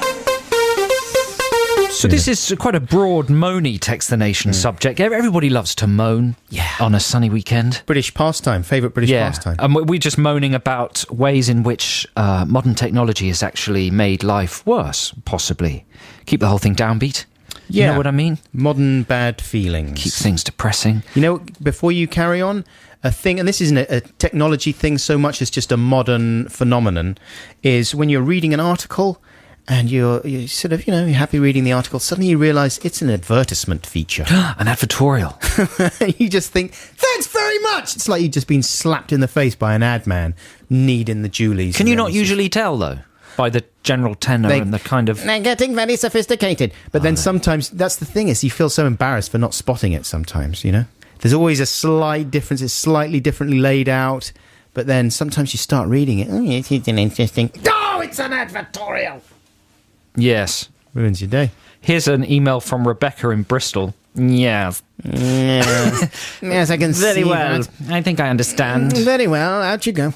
So this is quite a broad, moany Text the Nation subject. Everybody loves to moan on a sunny weekend. British pastime, favourite British pastime. And we're just moaning about ways in which modern technology has actually made life worse, possibly. Keep the whole thing downbeat. Yeah. You know what I mean? Modern bad feelings. Keep things depressing. You know, before you carry on, a thing, and this isn't a technology thing so much as just a modern phenomenon, is when you're reading an article and you're sort of, you're happy reading the article, suddenly you realise it's an advertisement feature. An advertorial. You just think, thanks very much! It's like you've just been slapped in the face by an ad man needing the Julies. Can you not usually tell, though? By the general tenor and the kind of... They're getting very sophisticated. But then sometimes, that's the thing, is you feel so embarrassed for not spotting it sometimes, There's always a slight difference. It's slightly differently laid out. But then sometimes you start reading it. Oh, yes, it's an interesting... Oh, it's an advertorial! Yes. Ruins your day. Here's an email from Rebecca in Bristol. Yes. Yes, I can see Very well. that. I think I understand. Very well. Out you go.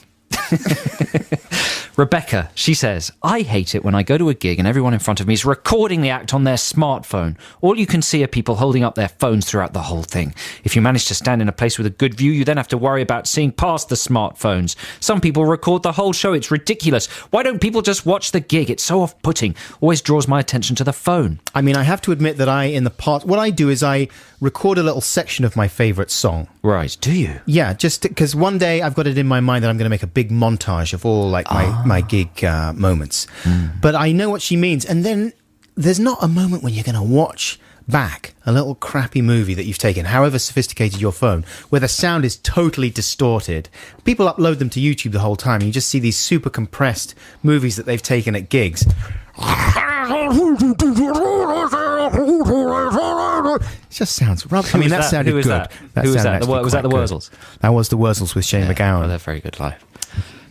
Rebecca, she says, I hate it when I go to a gig and everyone in front of me is recording the act on their smartphone. All you can see are people holding up their phones throughout the whole thing. If you manage to stand in a place with a good view, you then have to worry about seeing past the smartphones. Some people record the whole show. It's ridiculous. Why don't people just watch the gig? It's so off-putting. Always draws my attention to the phone. I mean, I have to admit that what I do is I record a little section of my favourite song. Right, do you? Yeah, just because one day I've got it in my mind that I'm going to make a big montage of all my gig moments. But I know what she means. And then there's not a moment when you're going to watch back a little crappy movie that you've taken, however sophisticated your phone, where the sound is totally distorted. People upload them to YouTube the whole time. And you just see these super compressed movies that they've taken at gigs. just sounds rubbish. I mean, that sounded Who was good. that? Who was that? Was that the Wurzels? That was the Wurzels with Shane Oh, MacGowan. they're very good live.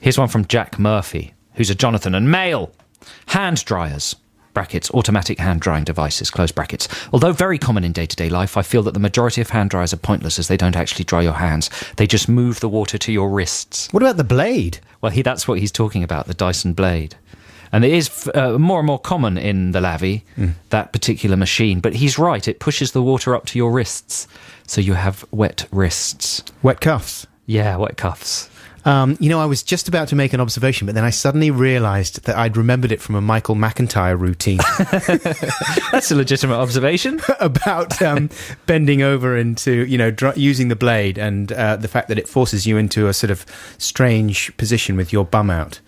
Here's one from Jack Murphy, who's a Jonathan, and male. Hand dryers. Brackets, automatic hand drying devices, close brackets. Although very common in day-to-day life, I feel that the majority of hand dryers are pointless as they don't actually dry your hands. They just move the water to your wrists. What about the blade? Well, that's what he's talking about, the Dyson blade. And it is more and more common in the lavvy, that particular machine. But he's right, it pushes the water up to your wrists. So you have wet wrists. Wet cuffs. Yeah, wet cuffs. I was just about to make an observation, but then I suddenly realised that I'd remembered it from a Michael McIntyre routine. That's a legitimate observation. About bending over into, using the blade and the fact that it forces you into a sort of strange position with your bum out.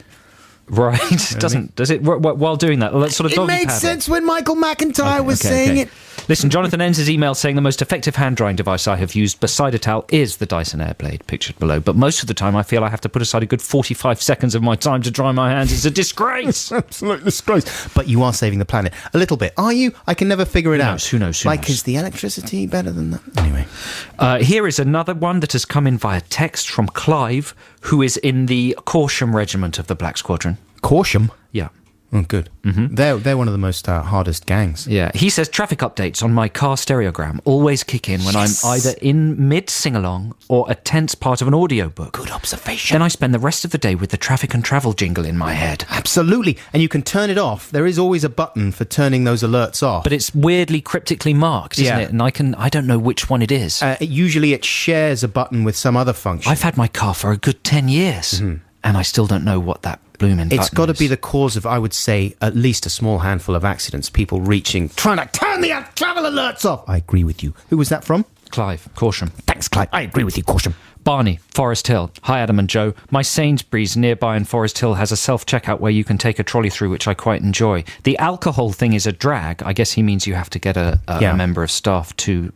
Right. Does it, while doing that, sort of it doggy made paddle. sense when Michael McIntyre was saying it. Listen, Jonathan ends his email saying the most effective hand drying device I have used beside a towel is the Dyson Airblade, pictured below. But most of the time I feel I have to put aside a good 45 seconds of my time to dry my hands. It's a disgrace. Absolute disgrace. But you are saving the planet. A little bit. Are you? I can never figure it out. Who knows? Is the electricity better than that? Anyway. Here is another one that has come in via text from Clive, who is in the Corsham Regiment of the Black Squadron. Corsham? Yeah. Oh, good. Mm-hmm. They're one of the most hardest gangs. Yeah. He says traffic updates on my car stereogram always kick in when I'm either in mid sing-along or a tense part of an audiobook. Good observation. Then I spend the rest of the day with the traffic and travel jingle in my head. Absolutely. And you can turn it off. There is always a button for turning those alerts off. But it's weirdly cryptically marked, isn't it? And I don't know which one it is. Usually it shares a button with some other function. I've had my car for a good 10 years. Mm-hmm. And I still don't know what that blooming button is. It's got to be the cause of, I would say, at least a small handful of accidents. People trying to turn the travel alerts off. I agree with you. Who was that from? Clive, Corsham. Thanks, Clive. I agree with you, Corsham. Barney, Forest Hill. Hi, Adam and Joe. My Sainsbury's nearby in Forest Hill has a self-checkout where you can take a trolley through, which I quite enjoy. The alcohol thing is a drag. I guess he means you have to get a member of staff to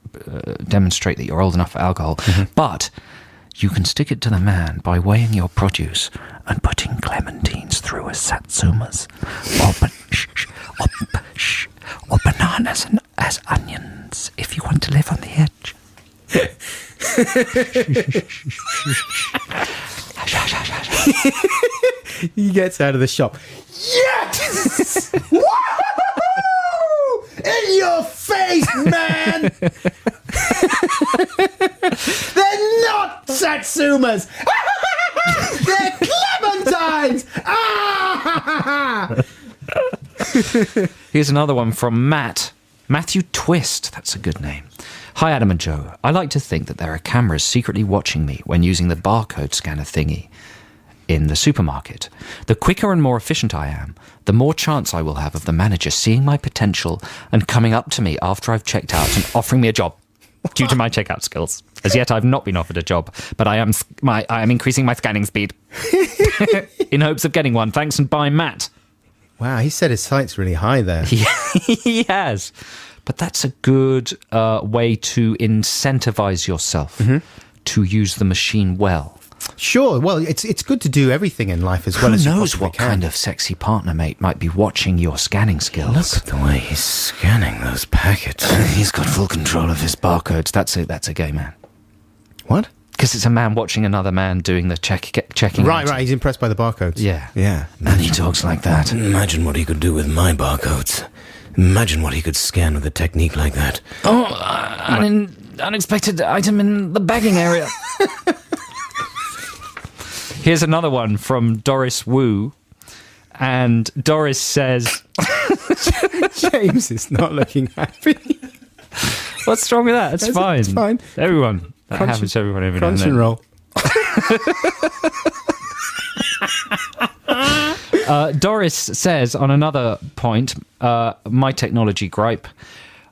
demonstrate that you're old enough for alcohol. Mm-hmm. But you can stick it to the man by weighing your produce and putting clementines through as satsumas, or bananas as onions, if you want to live on the edge. He gets out of the shop. Yes! Woo! In your face, man! They're not satsumas! They're clementines! Here's another one from Matthew Twist. That's a good name. Hi, Adam and Joe. I like to think that there are cameras secretly watching me when using the barcode scanner thingy in the supermarket. The quicker and more efficient I am, the more chance I will have of the manager seeing my potential and coming up to me after I've checked out and offering me a job due to my checkout skills. As yet, I've not been offered a job, but I am increasing my scanning speed in hopes of getting one. Thanks and bye, Matt. Wow, he set his sights really high there. He has. But that's a good way to incentivize yourself to use the machine well. Sure. Well, it's good to do everything in life as well as you possibly can. Who knows what kind of sexy partner mate might be watching your scanning skills? Look at the way he's scanning those packets. He's got full control of his barcodes. That's a gay man. What? Because it's a man watching another man doing the checking. Right. He's impressed by the barcodes. Yeah. And he talks like that. Imagine what he could do with my barcodes. Imagine what he could scan with a technique like that. Oh, unexpected item in the bagging area. Here's another one from Doris Wu. And Doris says... James is not looking happy. What's wrong with that? It's fine. It's fine. Everyone. That happens to everyone every now and then. Crunch and roll. Doris says on another point, my technology gripe,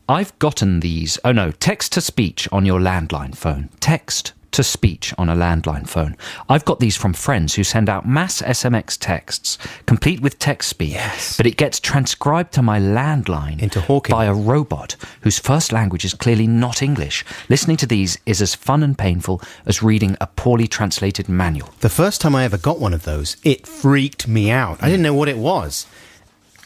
I've gotten these... Oh no, text-to-speech on your landline phone. Text-to-speech on a landline phone. I've got these from friends who send out mass SMX texts, complete with text speed. Yes. But it gets transcribed to my landline into Hawking by a robot whose first language is clearly not English. Listening to these is as fun and painful as reading a poorly translated manual. The first time I ever got one of those, it freaked me out. I didn't know what it was.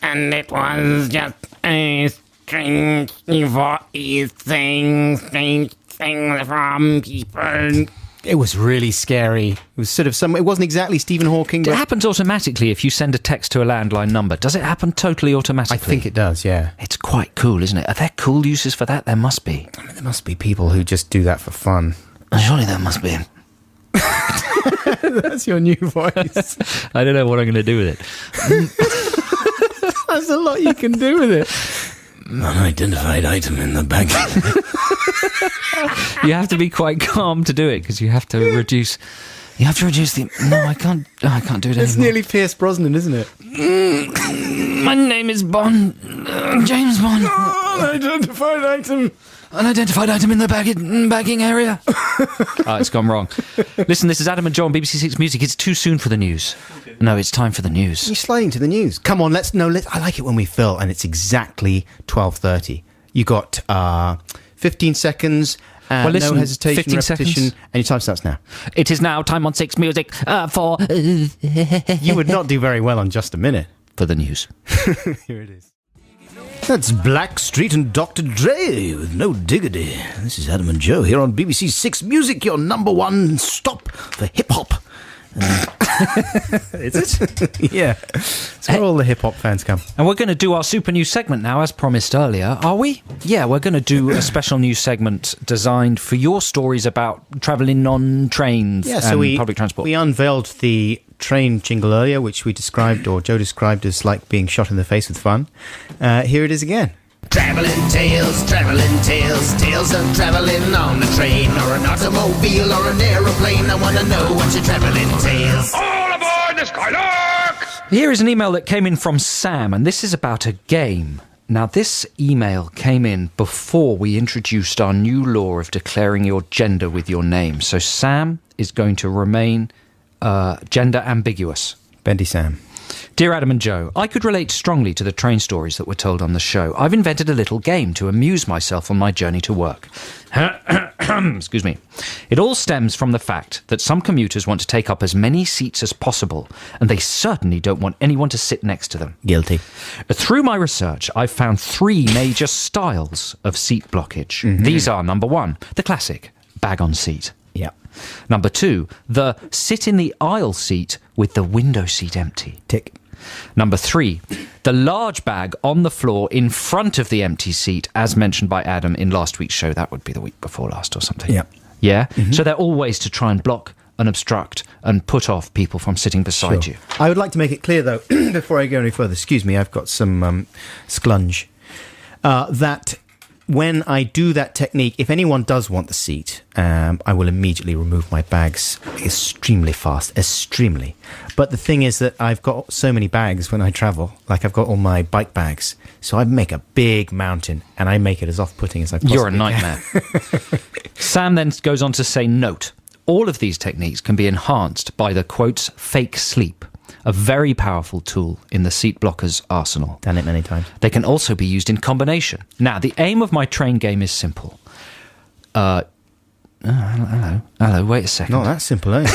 and it was just a strange voice saying strange things from people. It was really scary. It was sort of it wasn't exactly Stephen Hawking, It but happens automatically if you send a text to a landline number. Does it happen totally automatically? I think it does, yeah. It's quite cool, isn't it? Are there cool uses for that? There must be. I mean, there must be people who just do that for fun. Surely there must be. That's your new voice. I don't know what I'm going to do with it. There's a lot you can do with it. Unidentified item in the bag. You have to be quite calm to do it because you have to reduce. You have to reduce the. No, I can't. I can't do it It's anymore. nearly Pierce Brosnan, isn't it? My name is Bond. James Bond. Unidentified item. Unidentified item in the bagging area. It's gone wrong. Listen, this is Adam and Joe on BBC Six Music. It's too soon for the news. No, it's time for the news. You're sliding to the news. Come on, let's. I like it when we fill, and it's exactly 12:30. You got 15 seconds. Well, listen, no hesitation, 15 repetition, seconds. and your time starts now. It is now time on Six Music for You would not do very well on just a minute. for the news. Here it is. That's Blackstreet and Dr. Dre with No Diggity. This is Adam and Joe here on BBC Six Music, your number one stop for hip-hop. Is it? Yeah. It's where all the hip-hop fans come. And we're going to do our super news segment now, as promised earlier, are we? Yeah, we're going to do a special news segment designed for your stories about travelling on trains and public transport. We unveiled the train jingle earlier, which we described, or Joe described as like being shot in the face with fun. Here it is again. Travelling tales, tales of travelling on a train or an automobile or an aeroplane. I want to know what's your travelling tales. All aboard the Skylark! Here is an email that came in from Sam, and this is about a game. Now, this email came in before we introduced our new law of declaring your gender with your name. So Sam is going to remain gender ambiguous. Bendy Sam. Dear Adam and Joe, I could relate strongly to the train stories that were told on the show. I've invented a little game to amuse myself on my journey to work. Excuse me. It all stems from the fact that some commuters want to take up as many seats as possible, and they certainly don't want anyone to sit next to them. Guilty. Through my research, I've found 3 major styles of seat blockage. Mm-hmm. These are, number 1, the classic bag on seat. Yeah. Number 2, the sit in the aisle seat with the window seat empty. Tick. Number 3, the large bag on the floor in front of the empty seat, as mentioned by Adam in last week's show. That would be the week before last or something. Yeah. Yeah? Mm-hmm. So they're all ways to try and block and obstruct and put off people from sitting beside you. I would like to make it clear, though, before I go any further, excuse me, I've got some sklunge, that when I do that technique, if anyone does want the seat, I will immediately remove my bags extremely fast, extremely. But the thing is that I've got so many bags when I travel, like I've got all my bike bags, so I make a big mountain, and I make it as off-putting as I possibly can. You're a nightmare. Sam then goes on to say, note, all of these techniques can be enhanced by the, quotes, fake sleep, a very powerful tool in the seat blocker's arsenal. Done it many times. They can also be used in combination. Now, the aim of my train game is simple. Hello, wait a second. Not that simple, eh?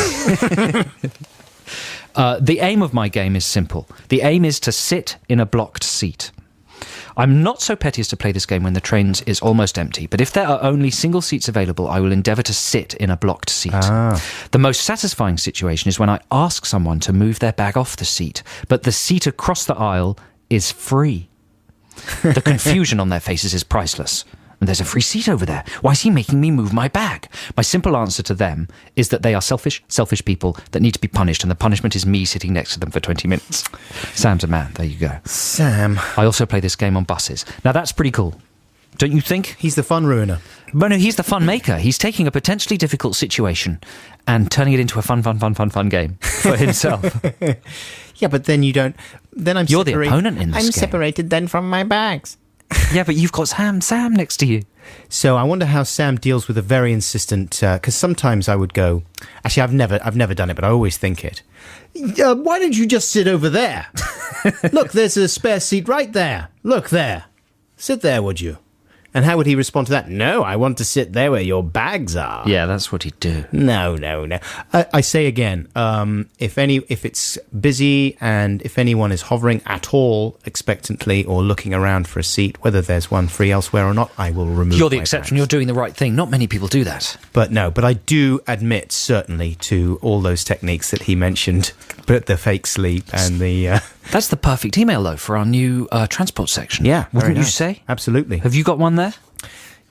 The aim of my game is simple. The aim is to sit in a blocked seat. I'm not so petty as to play this game when the train is almost empty, but if there are only single seats available, I will endeavour to sit in a blocked seat. The most satisfying situation is when I ask someone to move their bag off the seat, but the seat across the aisle is free. The confusion on their faces is priceless. And there's a free seat over there. Why is he making me move my bag? My simple answer to them is that they are selfish people that need to be punished, and the punishment is me sitting next to them for 20 minutes. Sam's a man. There you go. Sam. I also play this game on buses. Now, that's pretty cool. Don't you think? He's the fun ruiner. But no, he's the fun maker. He's taking a potentially difficult situation and turning it into a fun game for himself. Yeah, but then you don't... Then I'm You're the opponent in this game. I'm separated then from my bags. Yeah, but you've got Sam next to you. So I wonder how Sam deals with a very insistent... Because sometimes I would go... Actually, I've never done it, but I always think it. Why don't you just sit over there? Look, there's a spare seat right there. Look there. Sit there, would you? And how would he respond to that? No, I want to sit there where your bags are. Yeah, that's what he'd do. No. I say again, if it's busy and if anyone is hovering at all expectantly or looking around for a seat, whether there's one free elsewhere or not, I will remove. You're the my exception. bags. You're doing the right thing. Not many people do that. But I do admit certainly to all those techniques that he mentioned, but the fake sleep and the. That's the perfect email, though, for our new transport section. Yeah, wouldn't very you nice. say? Absolutely. Have you got one there?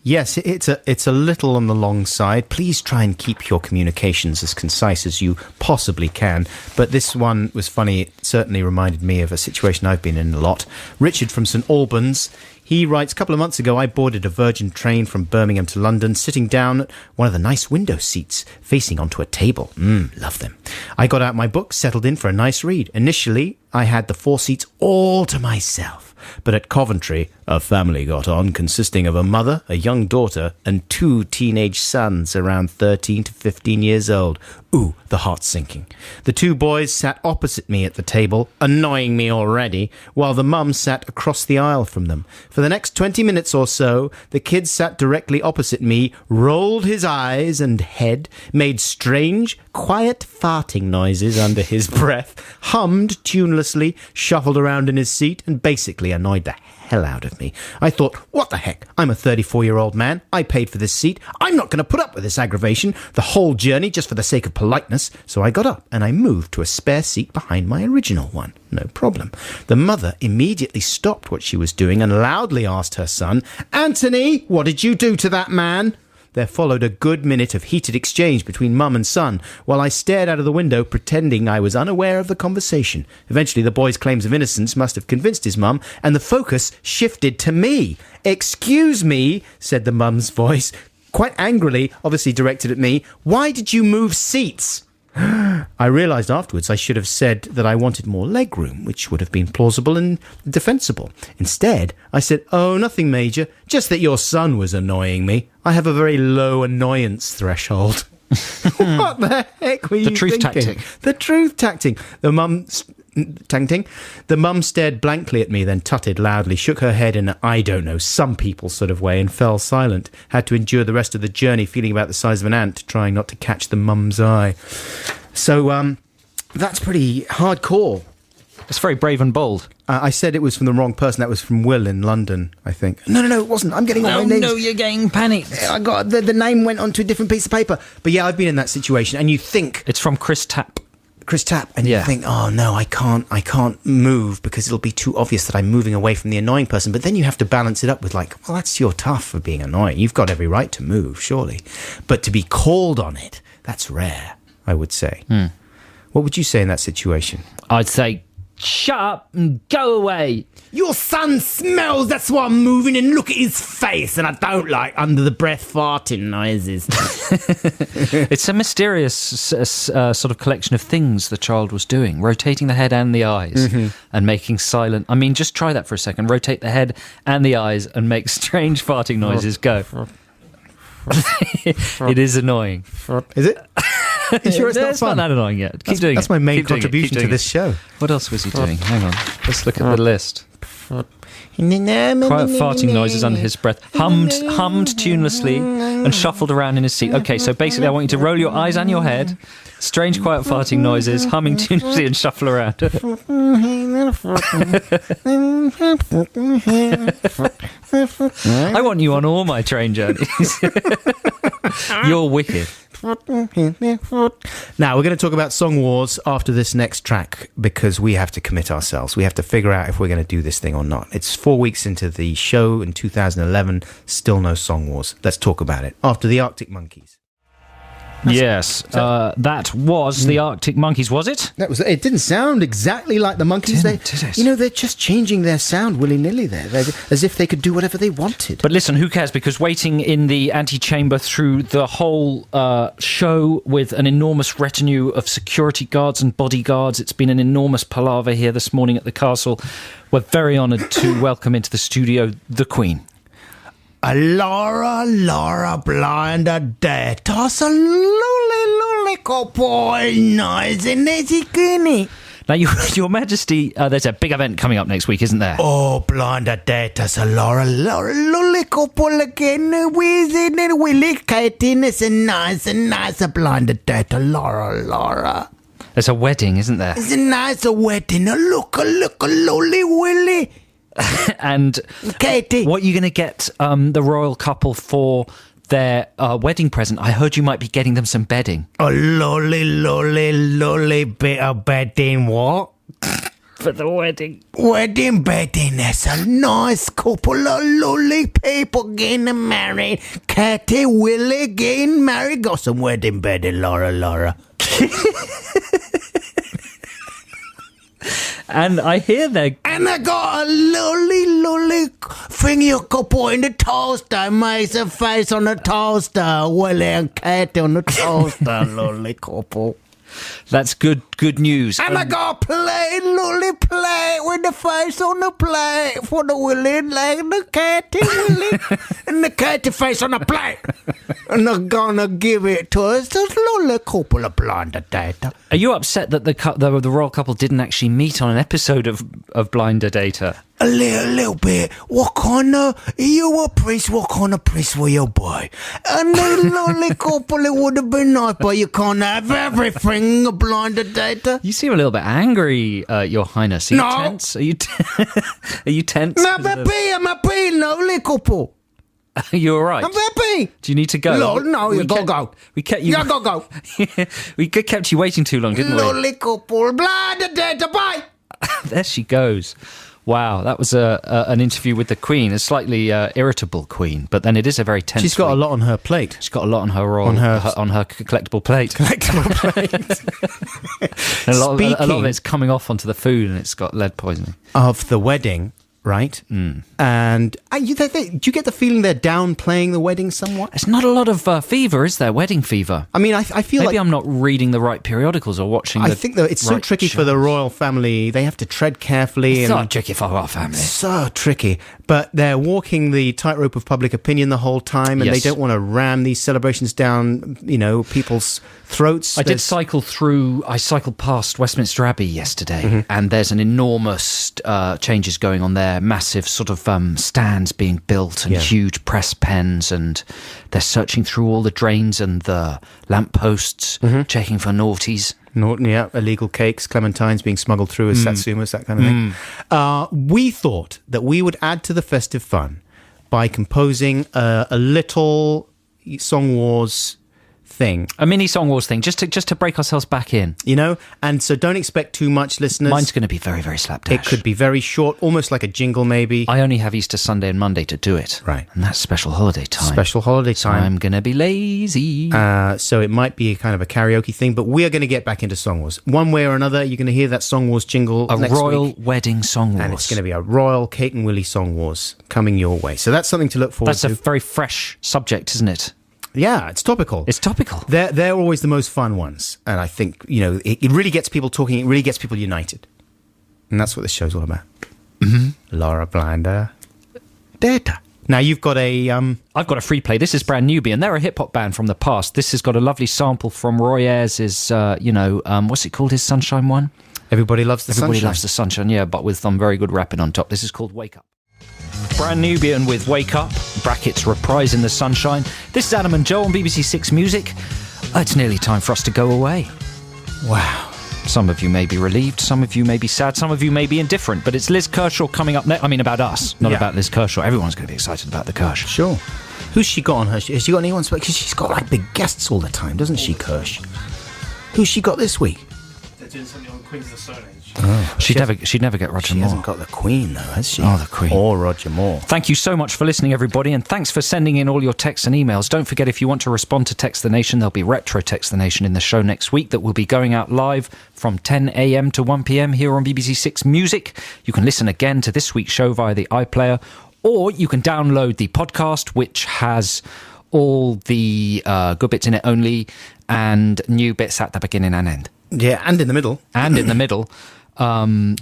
Yes, it's a little on the long side. Please try and keep your communications as concise as you possibly can. But this one was funny. It certainly reminded me of a situation I've been in a lot. Richard from St Albans. He writes, a couple of months ago, I boarded a Virgin train from Birmingham to London, sitting down at one of the nice window seats, facing onto a table. Love them. I got out my book, settled in for a nice read. Initially, I had the 4 seats all to myself. But at Coventry, a family got on, consisting of a mother, a young daughter, and 2 teenage sons around 13 to 15 years old. Ooh, the heart's sinking. The 2 boys sat opposite me at the table, annoying me already, while the mum sat across the aisle from them. For the next 20 minutes or so, the kid sat directly opposite me, rolled his eyes and head, made strange, quiet farting noises under his breath, hummed tunelessly, shuffled around in his seat, and basically annoyed the hell out of me. I thought, what the heck? I'm a 34-year-old man. I paid for this seat. I'm not going to put up with this aggravation the whole journey just for the sake of politeness. So I got up and I moved to a spare seat behind my original one. No problem. The mother immediately stopped what she was doing and loudly asked her son, Anthony, what did you do to that man? There followed a good minute of heated exchange between mum and son, while I stared out of the window pretending I was unaware of the conversation. Eventually, the boy's claims of innocence must have convinced his mum, and the focus shifted to me. Excuse me, said the mum's voice, quite angrily, obviously directed at me. Why did you move seats? I realised afterwards I should have said that I wanted more legroom, which would have been plausible and defensible. Instead, I said, oh, nothing major, just that your son was annoying me. I have a very low annoyance threshold. What the heck were you thinking? The truth tactic. The truth tactic. The mum stared blankly at me, then tutted loudly, shook her head in an I don't know, some people sort of way, and fell silent. Had to endure the rest of the journey feeling about the size of an ant, trying not to catch the mum's eye. So, that's pretty hardcore. It's very brave and bold. I said it was from the wrong person. That was from Will in London, I think. No, it wasn't. I'm getting all my names. No, you're getting panicked. I got the name went onto a different piece of paper. But yeah, I've been in that situation, and you think it's from Chris Tapp, and you think, oh no, I can't move because it'll be too obvious that I'm moving away from the annoying person. But then you have to balance it up with like, well, that's your tough for being annoying. You've got every right to move, surely. But to be called on it, that's rare, I would say. What would you say in that situation? I'd say, shut up and go away. Your son smells, that's why I'm moving, and look at his face, and I don't like under-the-breath farting noises. It's a mysterious sort of collection of things the child was doing, rotating the head and the eyes and making silent... I mean, just try that for a second. Rotate the head and the eyes and make strange farting noises. Go. It is annoying. Is it? You sure it's not It's fun? not that annoying yet. Keep doing it. That's my main Keep doing it. contribution Keep to doing this it. show. What else was he doing? Hang on. Let's look at the list. Quiet farting noises under his breath. Hummed tunelessly and shuffled around in his seat. Okay, so basically I want you to roll your eyes and your head. Strange quiet farting noises, humming tunelessly and shuffle around. I want you on all my train journeys. You're wicked. Now, we're going to talk about Song Wars after this next track because we have to commit ourselves. We have to figure out if we're going to do this thing or not. It's 4 weeks into the show in 2011, still no Song Wars. Let's talk about it after the Arctic Monkeys. Yes, that was the Arctic Monkeys, was it? That was. It didn't sound exactly like the Monkeys. Did it? You know, they're just changing their sound willy-nilly there, as if they could do whatever they wanted. But listen, who cares? Because waiting in the antechamber through the whole show with an enormous retinue of security guards and bodyguards, it's been an enormous palaver here this morning at the castle. We're very honoured to welcome into the studio the Queen. Laura, blind a day, toss a lully, boy, noise in the skinny. Now, Your Majesty, there's a big event coming up next week, isn't there? Oh, blinder datas, Laura, lolly couple again, whizzing and willy kiting, it's a nice blinder data, Laura. There's a wedding, isn't there? It's a nice wedding, look, lolly willy. And Katie, what are you going to get the royal couple for their wedding present? I heard you might be getting them some bedding. Oh, lolly bit of bedding, what? For the wedding. Wedding bedding, that's a nice couple of lolly people getting married. Katie, Willie getting married, got some wedding bedding, Laura. And I hear they're... And I got a lolly thing you could put in the toaster, makes a face on the toaster. Willie and Katie on the toaster, lolly couple. That's good news. And I got a plate, lolly plate, with the face on the plate for the Willie and the Katie Willie. And the Katie face on the plate. And I'm gonna give it to us, this lolly couple of blinder data. Are you upset that the royal couple didn't actually meet on an episode of Blinder Data? A little bit. What kind of... You a priest, what kind of priest were you, boy? And the lolly couple, it would have been nice, but you can't have everything, a blinder data. You seem a little bit angry, Your Highness. Are you tense? Are you tense? No, I'm happy, lolly couple. Are you all right? I'm happy. Do you need to go? No, you gotta go. We kept you... You gotta go. We kept you waiting too long, didn't we? Lolly couple, blinder data, bye. There she goes. Wow, that was an interview with the Queen, a slightly irritable Queen, but then it is a very tense. She's got a lot on her plate. She's got a lot on her roll, on her collectible plate. And a lot of it's coming off onto the food, and it's got lead poisoning. Of the wedding, right? And do you get the feeling they're downplaying the wedding somewhat? There's not a lot of fever, is there? Wedding fever. I mean, I feel maybe like I'm not reading the right periodicals or watching. I think that it's so tricky for the royal family. They have to tread carefully. It's and so tricky for our family. So tricky. But they're walking the tightrope of public opinion the whole time, and they don't want to ram these celebrations down, people's throats. I cycled past Westminster Abbey yesterday, and there's an enormous changes going on there. Massive sort of stands being built and huge press pens, and they're searching through all the drains and the lampposts, checking for naughties. Illegal cakes, clementines being smuggled through as satsumas, that kind of thing. We thought that we would add to the festive fun by composing a little Song Wars thing. A mini Song Wars thing, just to break ourselves back in. And so don't expect too much, listeners. Mine's going to be very, very slapdash. It could be very short, almost like a jingle maybe. I only have Easter Sunday and Monday to do it. Right. And that's special holiday time. So I'm going to be lazy. So it might be kind of a karaoke thing, but we are going to get back into Song Wars. One way or another, you're going to hear that Song Wars jingle next week. A royal wedding Song Wars. And it's going to be a royal Kate and Willie Song Wars coming your way. So that's something to look forward to. That's a very fresh subject, isn't it? Yeah, it's topical. They're always the most fun ones. And I think, it really gets people talking. It really gets people united. And that's what this show's all about. Laura Blinder Data. Now you've got I've got a free play. This is Brand Nubian. They're a hip-hop band from the past. This has got a lovely sample from Roy Ayers' what's it called, his Sunshine one? Everybody Loves the Sunshine. Everybody Loves the Sunshine, yeah, but with some very good rapping on top. This is called Wake Up. Brand Nubian with Wake Up, brackets Reprise in the Sunshine. This is Adam and Joe on BBC Six Music. It's nearly time for us to go away. Wow. Some of you may be relieved, some of you may be sad, some of you may be indifferent, but it's Liz Kershaw coming up next. I mean, about us, not about Liz Kershaw. Everyone's going to be excited about the Kirsch. Sure. Who's she got on her? Has she got anyone? Because she's got like big guests all the time, doesn't she, Kirsch? Who's she got this week? They're doing something on Queens of the Stone Age. Oh, she'd never get Roger Moore. She hasn't got the Queen, though, has she? Oh, the Queen. Or Roger Moore. Thank you so much for listening, everybody, and thanks for sending in all your texts and emails. Don't forget, if you want to respond to Text the Nation, there'll be Retro Text the Nation in the show next week that will be going out live from 10 a.m. to 1 p.m. here on BBC Six Music. You can listen again to this week's show via the iPlayer, or you can download the podcast, which has all the good bits in it only, and new bits at the beginning and end. Yeah, and in the middle. And in the middle. And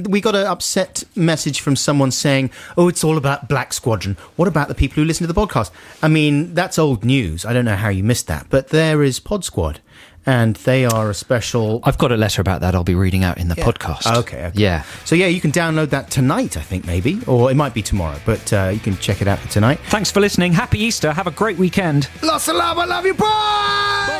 we got an upset message from someone saying, it's all about Black Squadron. What about the people who listen to the podcast? I mean, that's old news. I don't know how you missed that. But there is Pod Squad. and they are a special... I've got a letter about that I'll be reading out in the podcast. Okay. Yeah. So, you can download that tonight, I think, maybe. Or it might be tomorrow, but you can check it out tonight. Thanks for listening. Happy Easter. Have a great weekend. Lots of love. I love you. Bye!